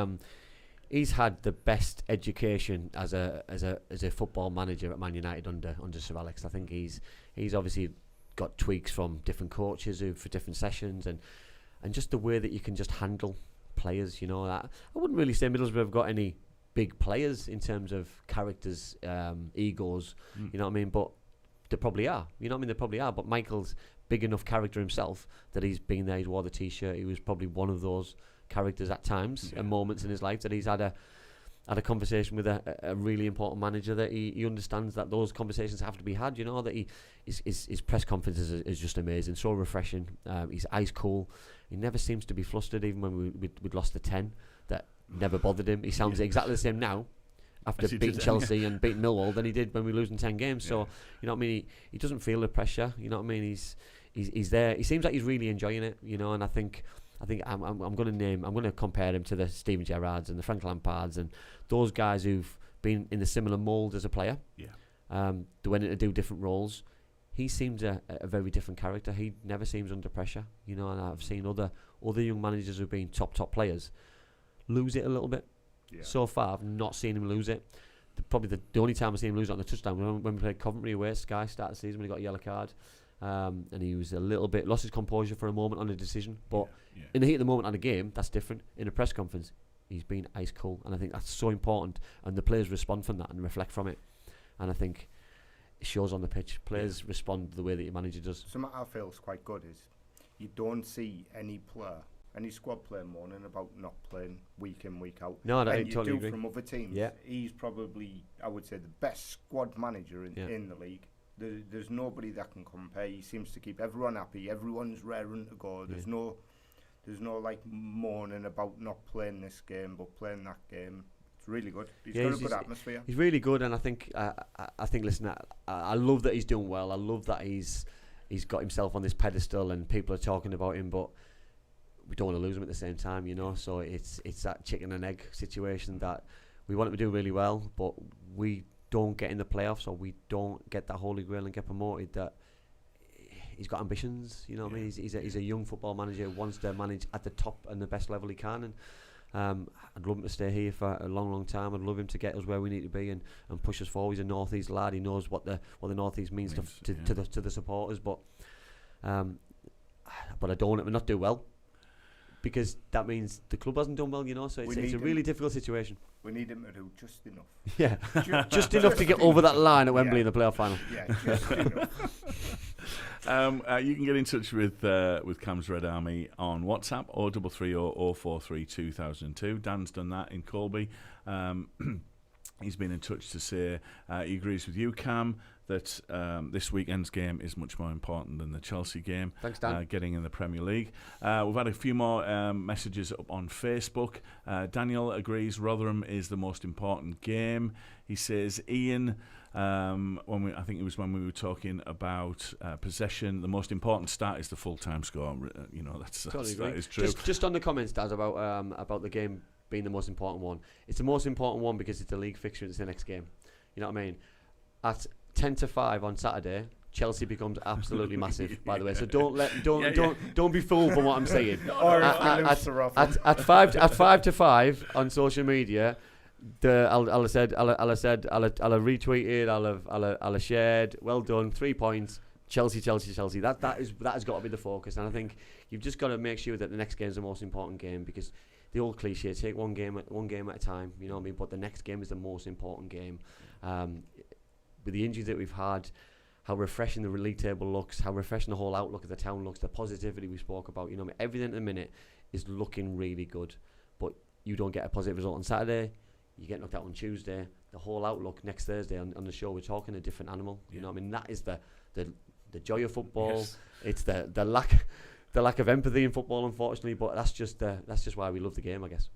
he's had the best education as a football manager at Man United under Sir Alex. I think he's obviously got tweaks from different coaches for different sessions, and just the way that you can just handle players, you know. That I wouldn't really say Middlesbrough have got any big players in terms of characters, egos, you know what I mean, but they probably are, you know what I mean, they probably are, but Michael's big enough character himself that he's been there, he's wore the t-shirt, he was probably one of those characters at times and moments in his life that he's had a conversation with a really important manager, that he understands that those conversations have to be had, you know, that his press conferences is just amazing, so refreshing. He's ice cool. He never seems to be flustered, even when we'd lost the 10. That never bothered him. He sounds exactly the same now after beating Chelsea and beating Millwall than he did when we were losing 10 games. So, you know what I mean, he doesn't feel the pressure, you know what I mean, he's there. He seems like he's really enjoying it, you know, and I think I'm going to compare him to the Steven Gerrards and the Frank Lampards and those guys who've been in the similar mould as a player. They went in to do different roles. He seems a very different character. He never seems under pressure, you know. And I've seen other young managers who've been top players lose it a little bit. So far, I've not seen him lose it. Probably the only time I've seen him lose it on the touchdown when we played Coventry away, Sky, start of the season when he got a yellow card. And he was a little bit lost his composure for a moment on a decision, but in the heat of the moment on a game, that's different. In a press conference, he's been ice cold, and I think that's so important, and the players respond from that and reflect from it. And I think shows on the pitch. Players respond the way that your manager does. Something I feel is quite good is you don't see any squad player moaning about not playing week in, week out. No, I and you totally do agree. from other teams. Yeah. He's probably, I would say, the best squad manager in the league. There's nobody that can compare. He seems to keep everyone happy. Everyone's raring to go. There's no like moaning about not playing this game but playing that game. It's really good. He's got a good atmosphere. He's really good, and I think listen, I love that he's doing well. I love that he's got himself on this pedestal and people are talking about him, but we don't want to lose him at the same time, you know. So it's that chicken and egg situation that we want him to do really well, but we don't get in the playoffs or we don't get that holy grail and get promoted. That he's got ambitions, you know what I mean. He's a young football manager who wants to manage at the top and the best level he can, and I'd love him to stay here for a long time. I'd love him to get us where we need to be and push us forward. He's a North East lad. He knows what the North East means to the supporters, but I don't want him to not do well, because that means the club hasn't done well, you know. So it's a really difficult situation. We need him to do just enough. Yeah, just enough to get over that line at Wembley in the playoff final. Yeah, just enough. You can get in touch with Cam's Red Army on WhatsApp 0330 043 2002. Dan's done that in Colby. He's been in touch to say he agrees with you, Cam, that this weekend's game is much more important than the Chelsea game. Thanks, Dan. Getting in the Premier League. We've had a few more messages up on Facebook. Daniel agrees Rotherham is the most important game. He says, Ian, I think it was when we were talking about possession, the most important stat is the full-time score. You know, that is true. Just on the comments, Daz, about the game being the most important one. It's the most important one because it's the league fixture and it's the next game. You know what I mean? At 10-5 on Saturday, Chelsea becomes absolutely massive. By the way, so don't be fooled by what I'm saying. At 5-5 on social media, I'll have retweeted, I'll have shared. Well done, 3 points. Chelsea. That has got to be the focus, and I think you've just got to make sure that the next game is the most important game, because the old cliche, take one game at a time, you know what I mean? But the next game is the most important game. With the injuries that we've had, how refreshing the league table looks, how refreshing the whole outlook of the town looks, the positivity we spoke about, you know what I mean? Everything at the minute is looking really good. But you don't get a positive result on Saturday, you get knocked out on Tuesday. The whole outlook next Thursday on the show, we're talking a different animal. You know what I mean? That is the joy of football. Yes. It's the lack of empathy in football, unfortunately, but that's just why we love the game, I guess.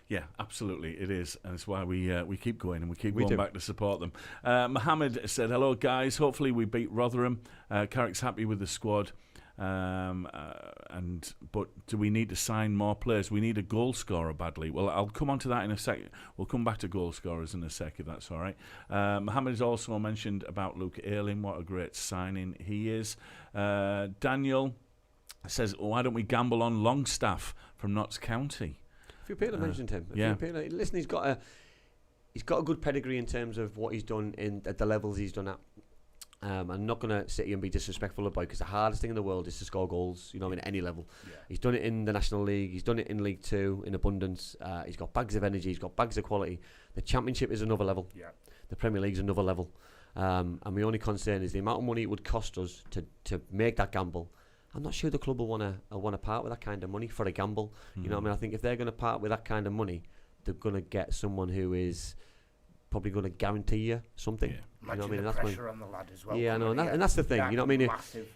Yeah, absolutely, it is, and it's why we keep going and we keep going back to support them. Mohammed said, "Hello guys, hopefully we beat Rotherham. Carrick's happy with the squad, but do we need to sign more players? We need a goal scorer badly." Well, I'll come on to that in a second. We'll come back to goal scorers in a sec, if that's all right. Mohammed has also mentioned about Luke Ayling. What a great signing he is. Daniel says, "Why don't we gamble on Longstaff from Notts County?" A few people mentioned him. Listen, he's got a good pedigree in terms of what he's done at the levels he's done at. I'm not going to sit here and be disrespectful about it, because the hardest thing in the world is to score goals, you know, at any level. Yeah. He's done it in the National League, he's done it in League 2 in abundance. He's got bags of energy, he's got bags of quality. The Championship is another level. Yeah. The Premier League is another level. And my only concern is the amount of money it would cost us to make that gamble. I'm not sure the club will want to part with that kind of money for a gamble. You know what I mean? I think if they're going to part with that kind of money, they're going to get someone who is probably going to guarantee you something. Yeah. You know what I mean? And that's pressure on the lad as well. Yeah, I know, and that's the thing. You know what I mean?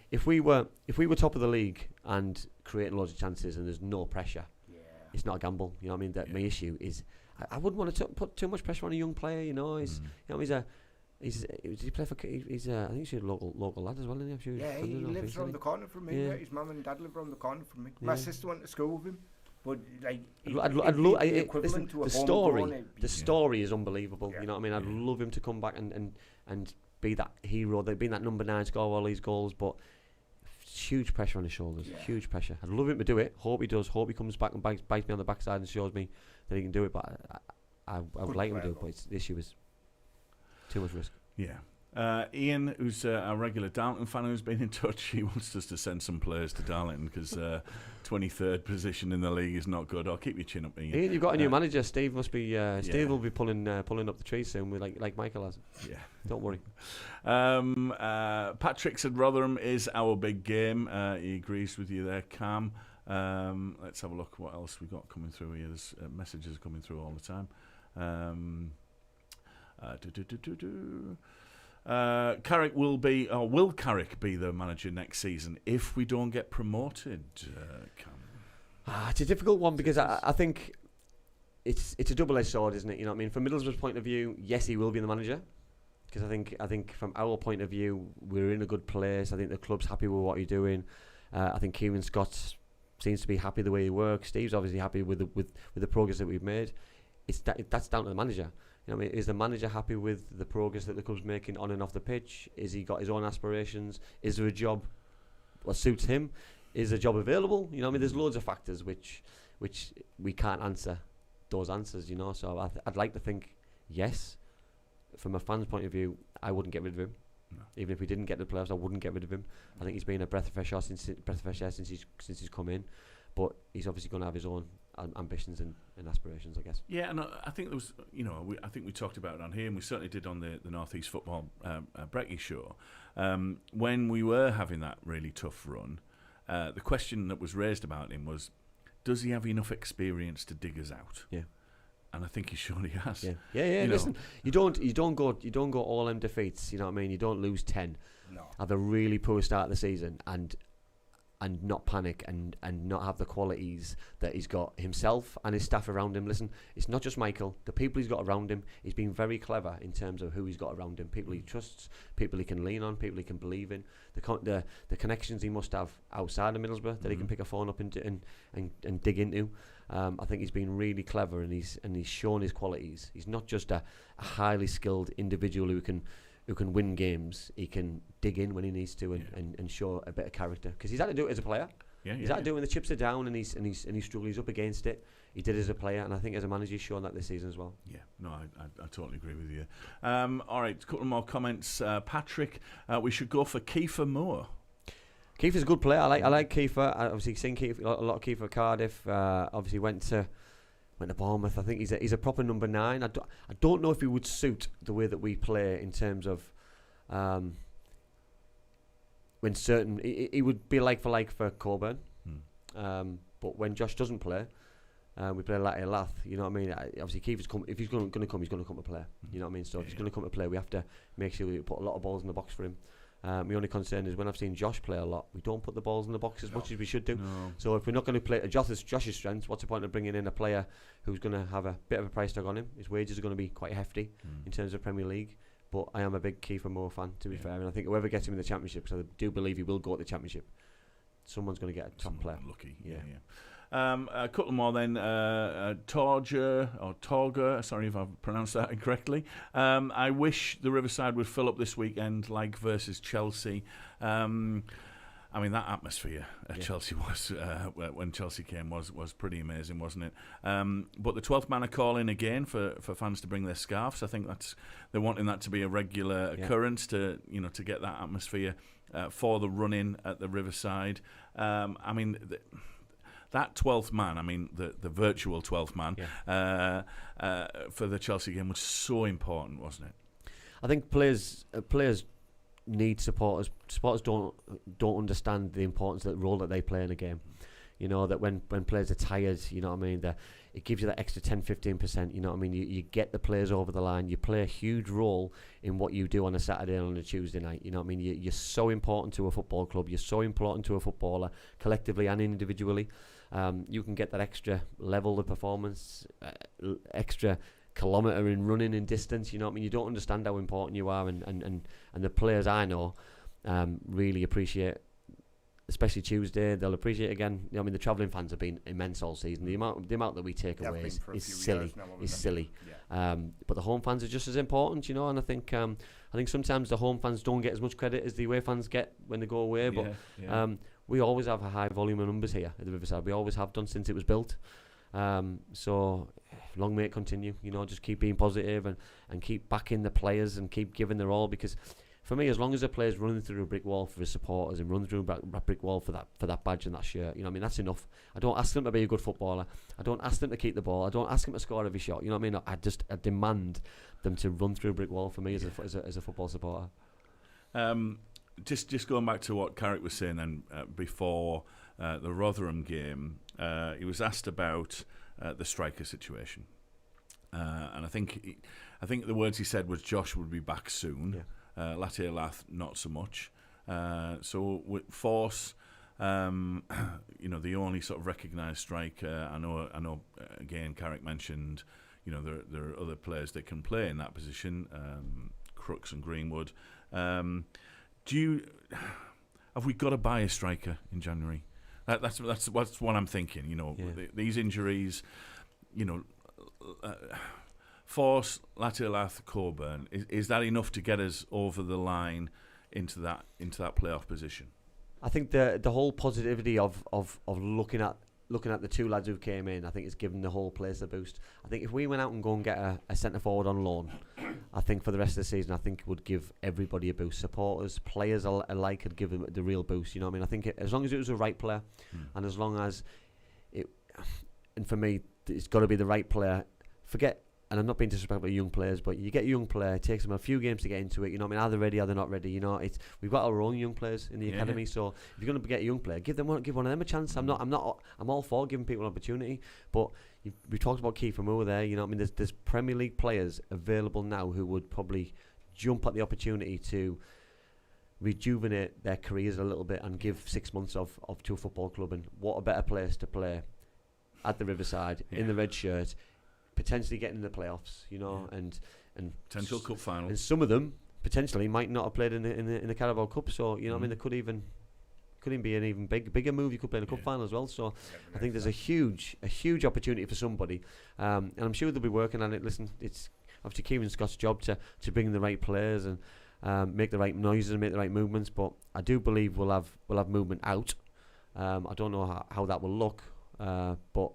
If we were top of the league and creating loads of chances and there's no pressure, it's not a gamble. You know what I mean? My issue is I wouldn't want to put too much pressure on a young player. You know, he's he play for? I think he's a local lad as well, isn't he? Yeah, he lives around the corner from me. Yeah. His mum and dad live around the corner from me. My sister went to school with him, but like the story is unbelievable. Yeah. You know what I mean? I'd love him to come back and be that hero. They've been that number 9, score all these goals, but huge pressure on his shoulders. Yeah. Huge pressure. I'd love him to do it. Hope he does. Hope he comes back and bites me on the backside and shows me that he can do it. But I would like him to do it. But the issue is too much risk. Yeah. Ian, who's a regular Darlington fan who's been in touch, he wants us to send some players to Darlington because 23rd position in the league is not good. I'll keep your chin up, Ian. Ian, you've got a new manager. Steve must be. Steve will be pulling up the trees soon, with like Michael has. Yeah, don't worry. Patrick said Rotherham is our big game. He agrees with you there, Cam. Let's have a look what else we got coming through here. There's messages coming through all the time. Carrick will Carrick be the manager next season if we don't get promoted? Cam? It's a difficult one because I think it's a double-edged sword, isn't it? You know what I mean? From Middlesbrough's point of view, yes, he will be the manager, because I think from our point of view, we're in a good place. I think the club's happy with what you're doing. I think Kieran Scott seems to be happy the way he works. Steve's obviously happy with the progress that we've made. That's down to the manager. You know what I mean? Is the manager happy with the progress that the club's making on and off the pitch? Is he got his own aspirations? Is there a job that suits him? Is a job available? You know what I mean? There's loads of factors which we can't answer those answers, you know. So I'd like to think yes. From a fan's point of view, I wouldn't get rid of him. No. Even if we didn't get the playoffs, I wouldn't get rid of him. I think he's been a breath of fresh air since he's come in. But he's obviously going to have his own ambitions and aspirations, I guess. Yeah, and I think there was, I think we talked about it on here, and we certainly did on the North East Football Brekkie show. When we were having that really tough run, the question that was raised about him was, does he have enough experience to dig us out? Yeah. And I think he surely has. Yeah. Listen, you don't go all them defeats. You know what I mean? You don't lose 10. No. Have a really poor start of the season and not panic and not have the qualities that he's got himself and his staff around him. Listen, it's not just Michael. The people he's got around him, he's been very clever in terms of who he's got around him. People he trusts, people he can lean on, people he can believe in. The connections he must have outside of Middlesbrough that he can pick a phone up and dig into. I think he's been really clever and he's shown his qualities. He's not just a highly skilled individual who can win games. He can dig in when he needs to and show a bit of character, because he's had to do it as a player. He's had to do it when the chips are down and he's struggling. He's up against it. He did it as a player, and I think as a manager he's shown that this season as well. Yeah, no, I totally agree with you. All right, a couple more comments. Patrick, we should go for Kiefer Moore. Kiefer's a good player. I like Kiefer. I obviously seen Kiefer, a lot of Kiefer at Cardiff. Obviously went to Bournemouth. I think he's a proper number 9. I don't know if he would suit the way that we play in terms of when certain he would be like for Coburn. But when Josh doesn't play, we play like a Lath. You know what I mean? Obviously Kiefer's if he's going to come, he's going to come to play. You know what I mean? So if he's going to come to play, we have to make sure we put a lot of balls in the box for him. My only concern is when I've seen Josh play a lot, we don't put the balls in the box as much as we should do. No. So if we're not going to play to Josh's strengths, what's the point of bringing in a player who's going to have a bit of a price tag on him? His wages are going to be quite hefty in terms of Premier League. But I am a big Kiefer Moore fan, to be fair, and I think whoever gets him in the Championship, because I do believe he will go to the Championship, someone's going to get a top player. Lucky, yeah. A couple more then. Torger, sorry if I've pronounced that incorrectly. I wish the Riverside would fill up this weekend, like versus Chelsea. I mean, that atmosphere at Chelsea was when Chelsea came was pretty amazing, wasn't it? But the 12th man are calling again for fans to bring their scarves. I think they're wanting that to be a regular occurrence to get that atmosphere for the run-in at the Riverside. I mean. That 12th man, I mean, the virtual 12th man for the Chelsea game was so important, wasn't it? I think players need supporters. Supporters don't understand the importance of the role that they play in a game. You know, that when players are tired, you know what I mean, it gives you that extra 10-15%, you know what I mean? You get the players over the line. You play a huge role in what you do on a Saturday and on a Tuesday night, you know what I mean? You're so important to a football club. You're so important to a footballer, collectively and individually. You can get that extra level of performance, extra kilometre in running in distance, you know what I mean? You don't understand how important you are, and the players I know really appreciate, especially Tuesday. They'll appreciate it again. You know, I mean, the travelling fans have been immense all season. The amount that we take away is silly. Yeah. But the home fans are just as important, you know. And I think sometimes the home fans don't get as much credit as the away fans get when they go away. But we always have a high volume of numbers here at the Riverside. We always have done since it was built. So long may it continue. Just keep being positive and keep backing the players and keep giving their all, because for me, as long as the players running through a brick wall for his supporters and running through a brick wall for that badge and that shirt, that's enough. I don't ask them to be a good footballer. I don't ask them to keep the ball. I don't ask them to score every shot. I demand them to run through a brick wall for me as a football supporter. Just going back to what Carrick was saying then before the Rotherham game, he was asked about the striker situation, and I think the words he said was Josh would be back soon. Yeah. Latte Lath not so much. So with Force, the only sort of recognised striker. I know. Again, Carrick mentioned, there are other players that can play in that position, Crooks and Greenwood. Have we got to buy a striker in January? That's what I'm thinking. These injuries, Force, Latte-Lath, Coburn, is that enough to get us over the line into that playoff position? I think the whole positivity of looking at the two lads who came in, I think it's given the whole place a boost. I think if we went out and go and get a centre forward on loan, I think for the rest of the season, I think it would give everybody a boost. Supporters, players alike would give them the real boost. I think as long as it was the right player, and as long as and for me, it's got to be the right player. And I'm not being disrespectful to young players, but you get a young player, it takes them a few games to get into it. Are they ready? Are they not ready? We've got our own young players in the academy, so if you're going to get a young player, give one of them a chance. I'm all for giving people an opportunity, but we talked about Kiefer Moore there. There's Premier League players available now who would probably jump at the opportunity to rejuvenate their careers a little bit and give 6 months of to a football club. And what a better place to play at the Riverside in the red shirt, potentially getting in the playoffs, and potential cup final. And some of them potentially might not have played in the Carabao Cup, so there could even be an even bigger move. You could play in a cup final as well. So I think there's a huge opportunity for somebody, and I'm sure they'll be working on it. Listen, it's obviously Kieran Scott's job to bring in the right players and make the right noises and make the right movements. But I do believe we'll have movement out. I don't know how that will look, but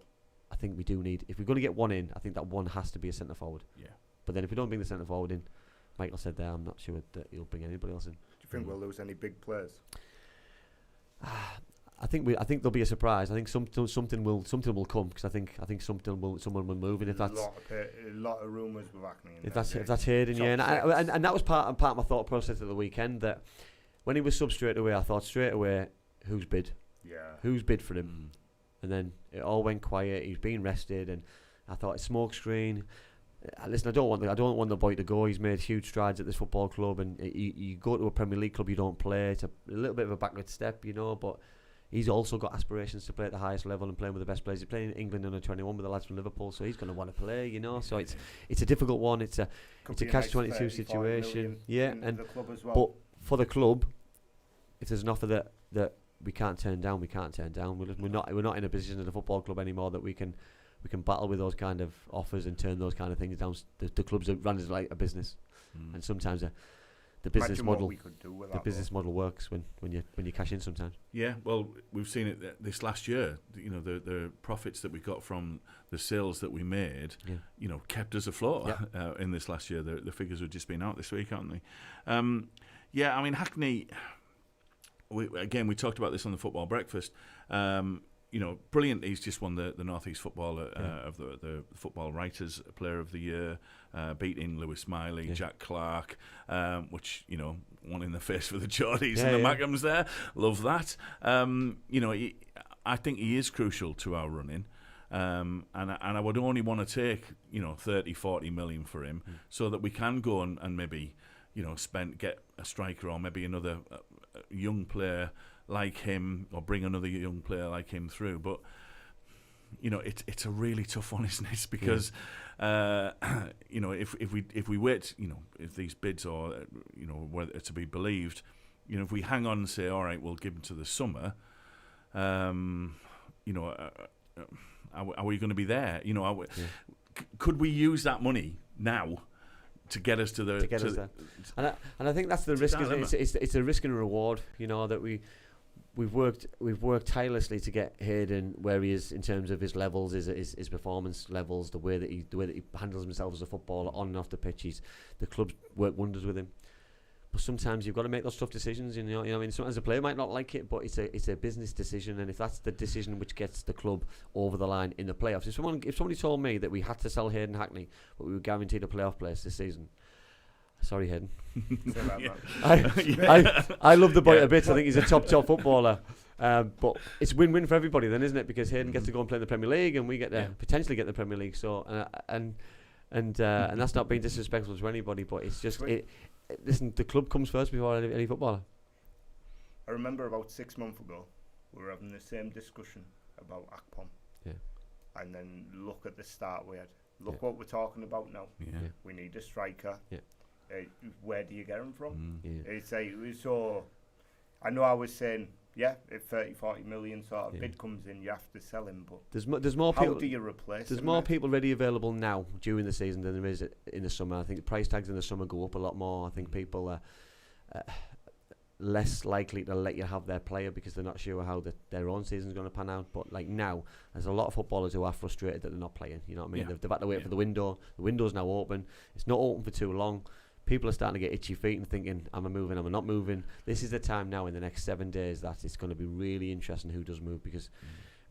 I think we do need, if we're going to get one in, I think that one has to be a centre forward. Yeah. But then if we don't bring the centre forward in, Michael said there, I'm not sure that he'll bring anybody else in. Do you think we'll lose any big players? I think there'll be a surprise. I think something will come, because I think someone will move, and if that's a lot of rumours with Hackney. If that's Hayden, yeah, and that was part of my thought process at the weekend, that when he was sub straight away, I thought straight away, who's bid for him? And then it all went quiet. He's been rested, and I thought a smoke screen. Listen, I don't want the boy to go. He's made huge strides at this football club, and you go to a Premier League club, you don't play. It's a little bit of a backward step, but he's also got aspirations to play at the highest level and playing with the best players. He's playing in England under 21 with the lads from Liverpool, so he's going to want to play, So it's a difficult one. It's a catch-22 situation. Yeah, and but for the club, if there's an offer that we can't turn down, we can't turn down. We're not in a position at a football club anymore that we can battle with those kind of offers and turn those kind of things down. The clubs are run as like a business, and sometimes the business model works when you cash in sometimes. Yeah, well, we've seen it this last year. The profits that we got from the sales that we made, kept us afloat in this last year. The figures have just been out this week, aren't they? Hackney. We talked about this on the Football Breakfast. Brilliant. He's just won the North East Footballer of the Football Writers Player of the Year, beating Lewis Smiley, Jack Clark, which one in the face for the Geordies and the Mackhams there. Love that. I think he is crucial to our running. And I would only want to take 30-40 million for him, so that we can go and maybe get a striker or maybe another young player like him, or bring another young player like him through. But it's a really tough one, isn't it? Because if we wait, if these bids are whether to be believed, if we hang on and say, all right, we'll give them to the summer, are we going to be there? Could we use that money now to get us to us there? And I think that's the risk. It's a risk and a reward. That we've worked tirelessly to get Hayden where he is in terms of his levels, his performance levels, the way that he handles himself as a footballer on and off the pitch. The club's worked wonders with him. But sometimes you've got to make those tough decisions. You know what I mean? Sometimes the player might not like it, but it's a business decision, and if that's the decision which gets the club over the line in the playoffs, if somebody told me that we had to sell Hayden Hackney, but we were guaranteed a playoff place this season. Sorry, Hayden. I love the boy a bit. I think he's a top footballer. But it's win-win for everybody then, isn't it? Because Hayden gets to go and play in the Premier League, and we get to potentially get in the Premier League. So and that's not being disrespectful to anybody, but it's just listen. The club comes first before any footballer. I remember about 6 months ago, we were having the same discussion about Akpom. Yeah. And then look at the start we had. Look what we're talking about now. Yeah. We need a striker. Yeah. Where do you get him from? It's so. I know I was saying, if 30-40 million sort of bid comes in, you have to sell him. But there's more people. How do you replace? There's more people ready available now during the season than there is in the summer. I think the price tags in the summer go up a lot more. I think people are less likely to let you have their player because they're not sure how their own season's going to pan out. But like now, there's a lot of footballers who are frustrated that they're not playing. You know what I mean? They've had to wait for the window. The window's now open. It's not open for too long. People are starting to get itchy feet and thinking, am I moving, am I not moving? This is the time now in the next 7 days that it's going to be really interesting who does move, because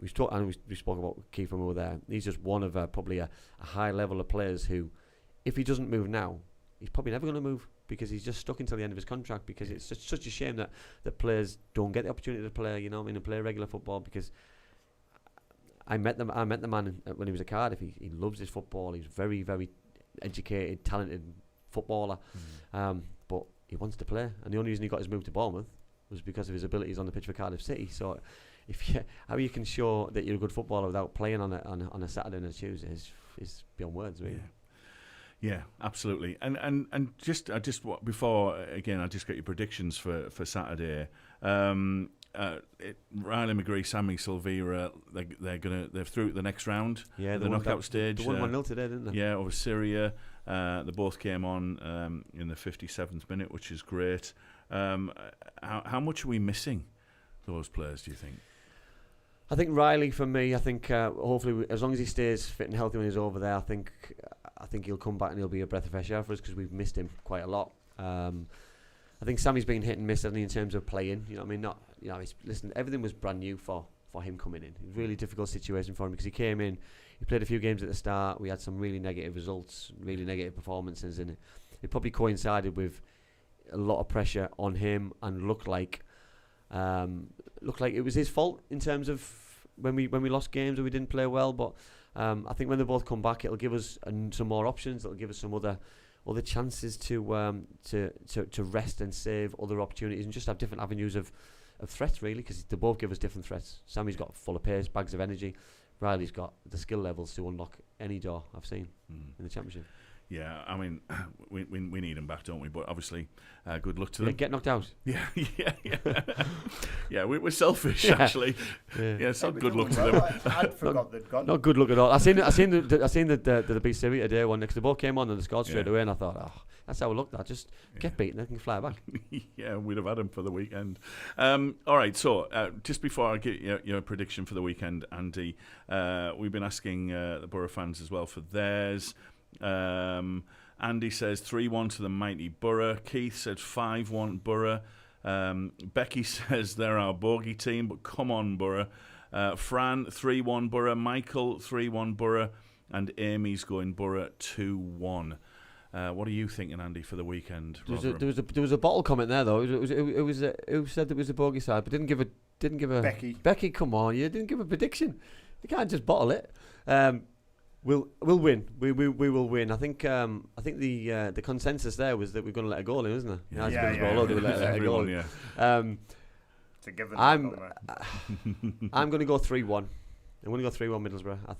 we spoke about Kiefer Moore there. He's just one of probably a high level of players who, if he doesn't move now, he's probably never going to move, because he's just stuck until the end of his contract, because it's such a shame that players don't get the opportunity to play, you know what I mean, and play regular football. Because I met the man when he was at Cardiff. He loves his football. He's very, very educated, talented footballer, but he wants to play, and the only reason he got his move to Bournemouth was because of his abilities on the pitch for Cardiff City. So how you can show that you're a good footballer without playing on a Saturday and a Tuesday is beyond words, really. Yeah, absolutely. And just before again, I just get your predictions for Saturday. Riley McGree, Sammy Silvera, they're through to the next round. Yeah, the knockout stage. They won 1-0 today, didn't they? Yeah, over Syria. They both came on in the 57th minute, which is great. How much are we missing those players, do you think? I think Riley, for me, I think hopefully as long as he stays fit and healthy when he's over there, I think he'll come back and he'll be a breath of fresh air for us, because we've missed him quite a lot. I think Sammy's been hit and miss in terms of playing. You know what I mean? Listen, everything was brand new for him coming in. It was a really difficult situation for him, because he came in, he played a few games at the start. We had some really negative results, really negative performances, and it probably coincided with a lot of pressure on him, and looked like it was his fault in terms of when we lost games and we didn't play well. But I think when they both come back, it'll give us some more options. It'll give us some other chances to rest and save other opportunities, and just have different avenues of threats, really, because they both give us different threats. Sammy's got full of pace, bags of energy. Riley's got the skill levels to unlock any door I've seen in the Championship. Yeah, I mean, we need them back, don't we? But obviously, good luck to them. Get knocked out. Yeah. Yeah, we're selfish, actually. Yeah, it's not good luck to them. I'd forgot they'd gone. Not good luck at all. I seen the beat Syria today one, because they both came on and they scored straight away, and I thought, that's how it looked. Just get beaten, they can fly back. Yeah, we'd have had him for the weekend. All right, so just before I get your prediction for the weekend, Andy, we've been asking the Boro fans as well for theirs. Andy says 3-1 to the mighty Boro. Keith said 5-1 Boro. Becky says they're our bogey team, but come on, Boro. Fran 3-1 Boro. Michael 3-1 Boro, and Amy's going Boro 2-1. What are you thinking, Andy, for the weekend? There was a bottle comment there though. It was who said it was a bogey side, but didn't give a Becky. Becky, come on, you didn't give a prediction. You can't just bottle it. We'll win. We will win. I think the consensus there was that we're going to let a goal in, isn't it? Yeah. Let a goal in. It's a given. I'm going to go 3-1. I'm going to go 3-1 Middlesbrough. I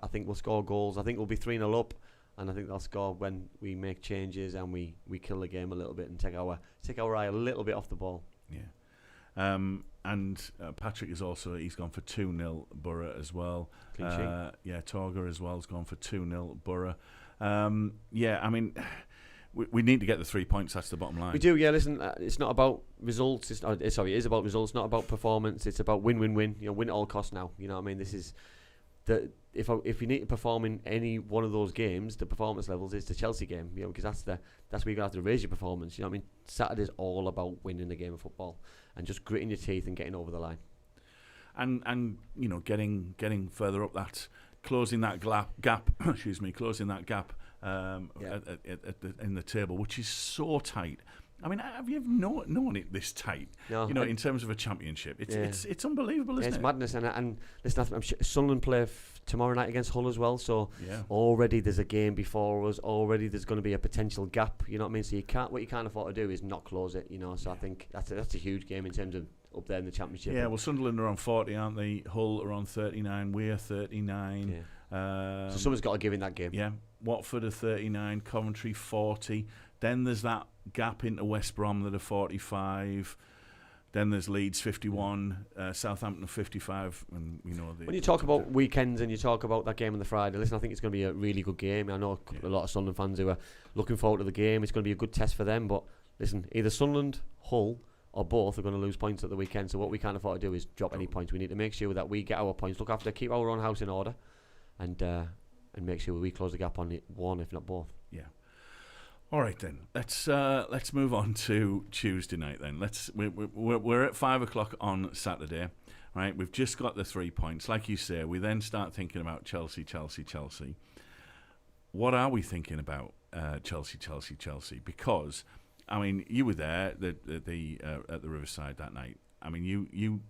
think we'll score goals. I think we'll be 3-0 up, and I think they'll score when we make changes and we kill the game a little bit and take our eye a little bit off the ball. Yeah. And Patrick is also, he's gone for 2-0 Boro as well. Clean sheet. Yeah, Torger as well has gone for 2-0 Boro. Yeah, I mean, we need to get the 3 points. That's the bottom line. We do, yeah. Listen, it's not about results. It is about results, not about performance. It's about win, win, win. Win at all costs now. You know what I mean? This is if you need to perform in any one of those games, the performance levels is the Chelsea game. Because that's where you're gonna have to raise your performance. You know what I mean? Saturday's all about winning the game of football and just gritting your teeth and getting over the line. And getting further up that, closing that gap. Closing that gap. In the table, which is so tight. I mean, have you ever known it this tight? No, in terms of a championship, it's unbelievable, isn't it? It's madness, and listen, I'm sure Sunderland play tomorrow night against Hull as well. So yeah. Already there's a game before us. Already there's going to be a potential gap. You know what I mean? So what you can't afford to do is not close it. So I think that's a huge game in terms of up there in the championship. Yeah, well, Sunderland are on 40, aren't they? Hull are on 39. We're 39. Yeah. So someone's got to give in that game. Yeah. Watford are 39, Coventry 40. Then there's that gap into West Brom that are 45. Then there's Leeds 51, Southampton 55, and when you talk about weekends and you talk about that game on the Friday, listen, I think it's going to be a really good game. I know a lot of Sunderland fans who are looking forward to the game. It's going to be a good test for them. But listen, either Sunderland, Hull, or both are going to lose points at the weekend. So what we can't afford to do is drop any points. We need to make sure that we get our points, look after, keep our own house in order, and make sure we close the gap on one, if not both. Yeah. All right then. Let's move on to Tuesday night then. We're at 5 o'clock on Saturday, right? We've just got the 3 points, like you say. We then start thinking about Chelsea. What are we thinking about Chelsea? Because I mean, you were there at the Riverside that night. I mean,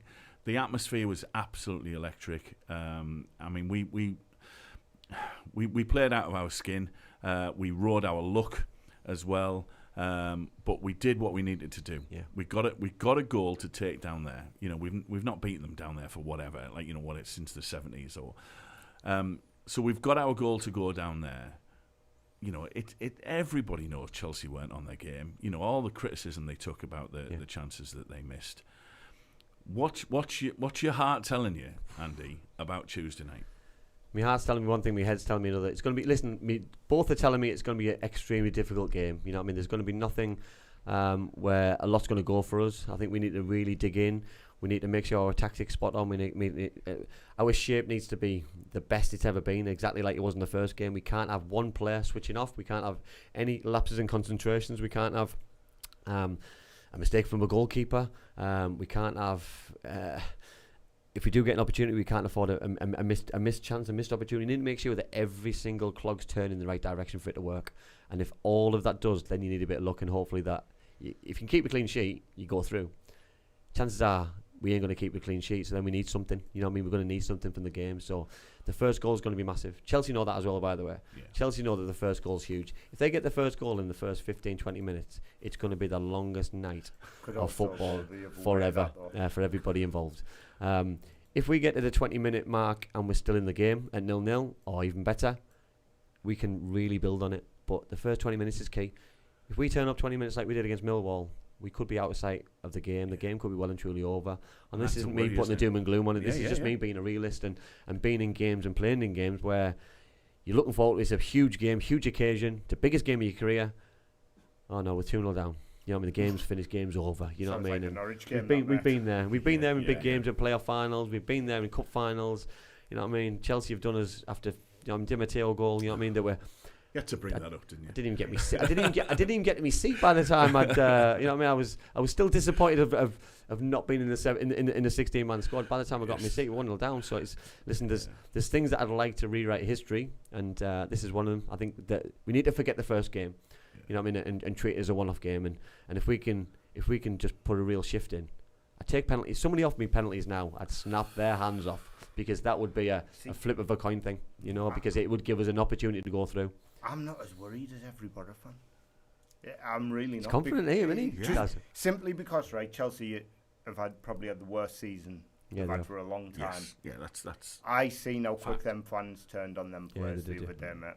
the atmosphere was absolutely electric. I mean, we played out of our skin. We rode our luck as well, but we did what we needed to do. Yeah. We got a goal to take down there. We've not beaten them down there for whatever, it's since the 70s or. So we've got our goal to go down there. Everybody knows Chelsea weren't on their game. All the criticism they took about the chances that they missed. What's your heart telling you, Andy, about Tuesday night? My heart's telling me one thing, my head's telling me another. It's going to be, both are telling me it's going to be an extremely difficult game. You know what I mean? There's going to be nothing where a lot's going to go for us. I think we need to really dig in. We need to make sure our tactics spot on. Our shape needs to be the best it's ever been, exactly like it was in the first game. We can't have one player switching off. We can't have any lapses in concentrations. We can't have a mistake from a goalkeeper. We can't have... if we do get an opportunity, we can't afford a missed chance, a missed opportunity. We need to make sure that every single clog's turning in the right direction for it to work. And if all of that does, then you need a bit of luck, and hopefully that... if you can keep a clean sheet, you go through. Chances are we ain't going to keep a clean sheet, so then we need something. You know what I mean? We're going to need something from the game. So the first goal is going to be massive. Chelsea know that as well, by the way. Yeah. Chelsea know that the first goal is huge. If they get the first goal in the first 15, 20 minutes, it's going to be the longest night of football forever for everybody involved. If we get to the 20-minute mark and we're still in the game at 0-0, or even better, we can really build on it. But the first 20 minutes is key. If we turn up 20 minutes like we did against Millwall, we could be out of sight of the game. The game could be well and truly over. And this isn't me putting the doom and gloom on it. This is just me being a realist and being in games and playing in games where you're looking forward to. It's a huge game, huge occasion, the biggest game of your career. Oh no, we're 2-0 down. You know what I mean? The game's finished, game's over. You know what I mean? Like a Norwich game, we've been there. We've been there in big games and playoff finals. We've been there in cup finals. You know what I mean? Chelsea have done us after Di Matteo goal. You know what I mean? That we're... You had to bring that up, didn't you? I didn't even get me. I didn't even get to my seat by the time I'd. You know what I mean? I was still disappointed of not being in the 16-man squad. By the time I got my seat, 1-0 down. So there's things that I'd like to rewrite history, and this is one of them. I think that we need to forget the first game. You know what I mean? And treat it as a one-off game. And if we can just put a real shift in, I take penalties. Somebody offered me penalties now, I'd snap their hands off, because that would be a flip of a coin thing. You know, because it would give us an opportunity to go through. I'm not as worried as every Boro fan. Yeah, I'm really He's not. confident, isn't he? Yeah. Simply because, right, Chelsea have probably had the worst season they've had for a long time. Yes. Yeah, that's. I seen how quick them fans turned on them players the other day, mate.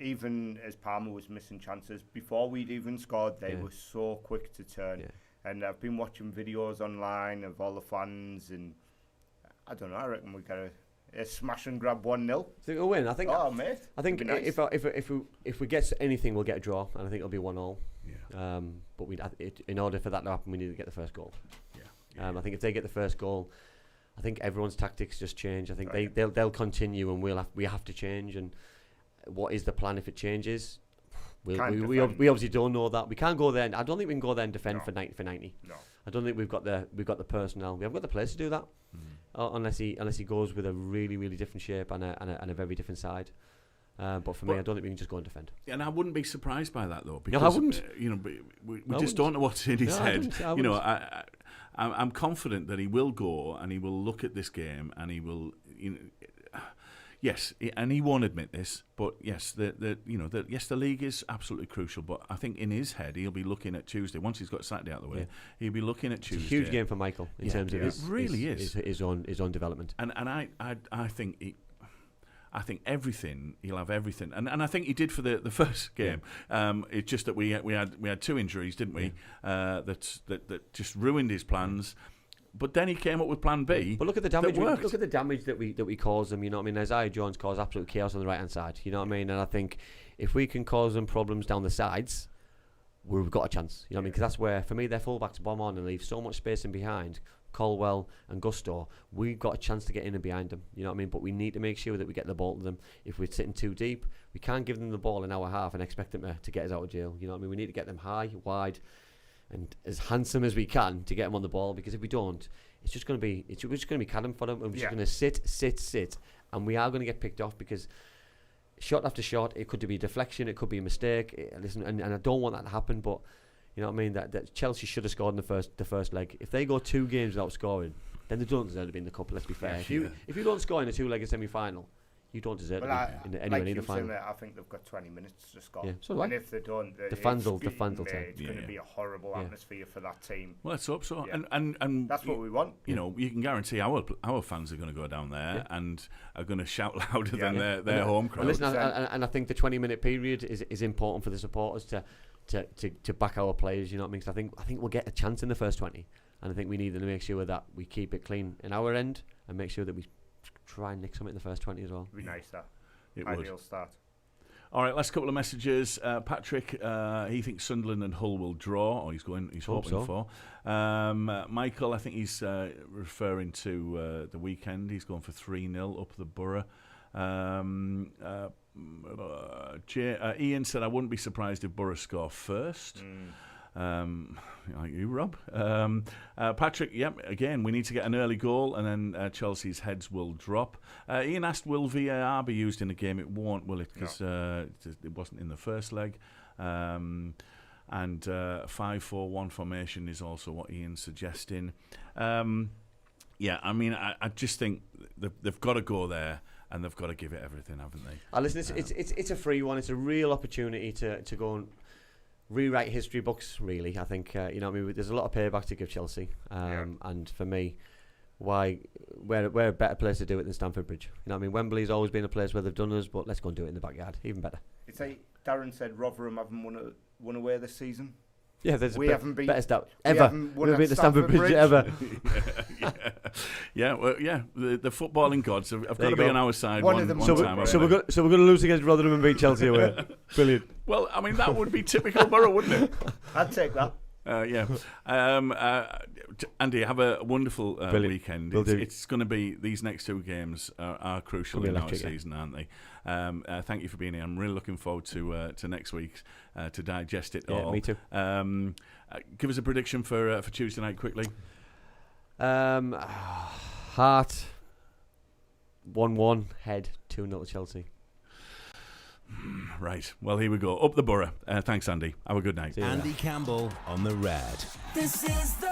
Even as Palmer was missing chances before we'd even scored, they were so quick to turn. Yeah. And I've been watching videos online of all the fans, and I don't know. I reckon we got a smash and grab 1-0. Think we'll win. I think. Oh, mate. I think It'd be nice. if we get anything, we'll get a draw, and I think it'll be 1-1. Yeah. But in order for that to happen, we need to get the first goal. Yeah. I think if they get the first goal, I think everyone's tactics just change. I think Right. they'll continue, and we have to change. And what is the plan if it changes? We obviously don't know that. We can't go there. I don't think we can go there and defend for 90. No. I don't think we've got the personnel. We haven't got the players to do that. Unless he goes with a really, really different shape and a very different side. But for me, I don't think we can just go and defend. And I wouldn't be surprised by that though, because I wouldn't. We just don't know what's in his head. I You know, I'm confident that he will go and he will look at this game and he will, yes, and he won't admit this, but yes, the league is absolutely crucial. But I think in his head, he'll be looking at Tuesday. Once he's got Saturday out of the way, he'll be looking at Tuesday. It's a huge game for Michael in terms of his own development. And I think I think he'll have everything, and I think he did for the first game. It's just that we had 2 injuries, didn't we? That just ruined his plans. But then he came up with Plan B. But look at the damage. Look at the damage that we caused them. You know what I mean? Isaiah Jones caused absolute chaos on the right hand side. You know what I mean? And I think if we can cause them problems down the sides, we've got a chance. You know what I mean? Because that's where, for me, their fullbacks bomb on and leave so much space in behind. Colwell and Gusto, we've got a chance to get in and behind them. You know what I mean? But we need to make sure that we get the ball to them. If we're sitting too deep, we can't give them the ball an hour half and expect them to get us out of jail. You know what I mean? We need to get them high, wide, and as handsome as we can to get them on the ball. Because if we don't, it's just going to be cannon for them, and we're just going to sit, and we are going to get picked off because shot after shot, it could be a deflection, it could be a mistake. And I don't want that to happen, but. You know what I mean? That Chelsea should have scored in the first leg. If they go 2 games without scoring, then they don't deserve to be in the cup. Let's be fair. If you don't score in a 2-legged semi-final, you don't deserve to be anywhere near the final. I think they've got 20 minutes to score. Yeah, so do I. And if they don't, the fans will take. It's going to be a horrible atmosphere for that team. Well, let's hope so. Yeah. And that's what we want. You know, you can guarantee our fans are going to go down there and are going to shout louder than their home crowd. Listen, and I think the 20-minute period is important for the supporters to back our players. You know what I mean? 'Cause I think we'll get a chance in the first 20, and I think we need to make sure that we keep it clean in our end and make sure that we try and nick something in the first 20 as well. It'd be nice that. Ideal start. All right, last couple of messages. Patrick, he thinks Sunderland and Hull will draw, or he's hoping for. Michael, I think he's referring to the weekend. He's going for 3-0 up the Boro. Ian said, I wouldn't be surprised if Boro score first. Like you, Rob. Patrick, again, we need to get an early goal and then Chelsea's heads will drop. Ian asked, will VAR be used in the game? It won't, will it? Because it wasn't in the first leg. And 5-4-1 formation is also what Ian's suggesting. I mean, I just think they've got to go there and they've got to give it everything, haven't they? Listen, it's a free one. It's a real opportunity to go and rewrite history books, really. I think you know what I mean, there's a lot of payback to give Chelsea, and for me, we're a better place to do it than Stamford Bridge. You know what I mean? Wembley's always been a place where they've done us, but let's go and do it in the backyard, even better. It's like Darren said, Rotherham haven't won away this season. Yeah, there's we haven't beat better start ever. We haven't beat the Stamford Bridge ever. The footballing gods have got to be on our side. One time. So we're going to lose against Rotherham and beat Chelsea away. Brilliant. Well, I mean that would be typical Boro, wouldn't it? I'd take that. Andy, have a wonderful weekend. Will do. It's going to be, these next 2 games are crucial in our season, aren't they? Thank you for being here. I'm really looking forward to next week to digest it all. Me too. Give us a prediction for Tuesday night quickly. Heart 1-1, head 2-0 to Chelsea. Right. Well, here we go. Up the Boro. Thanks, Andy. Have a good night. Andy Campbell on the Red. This is the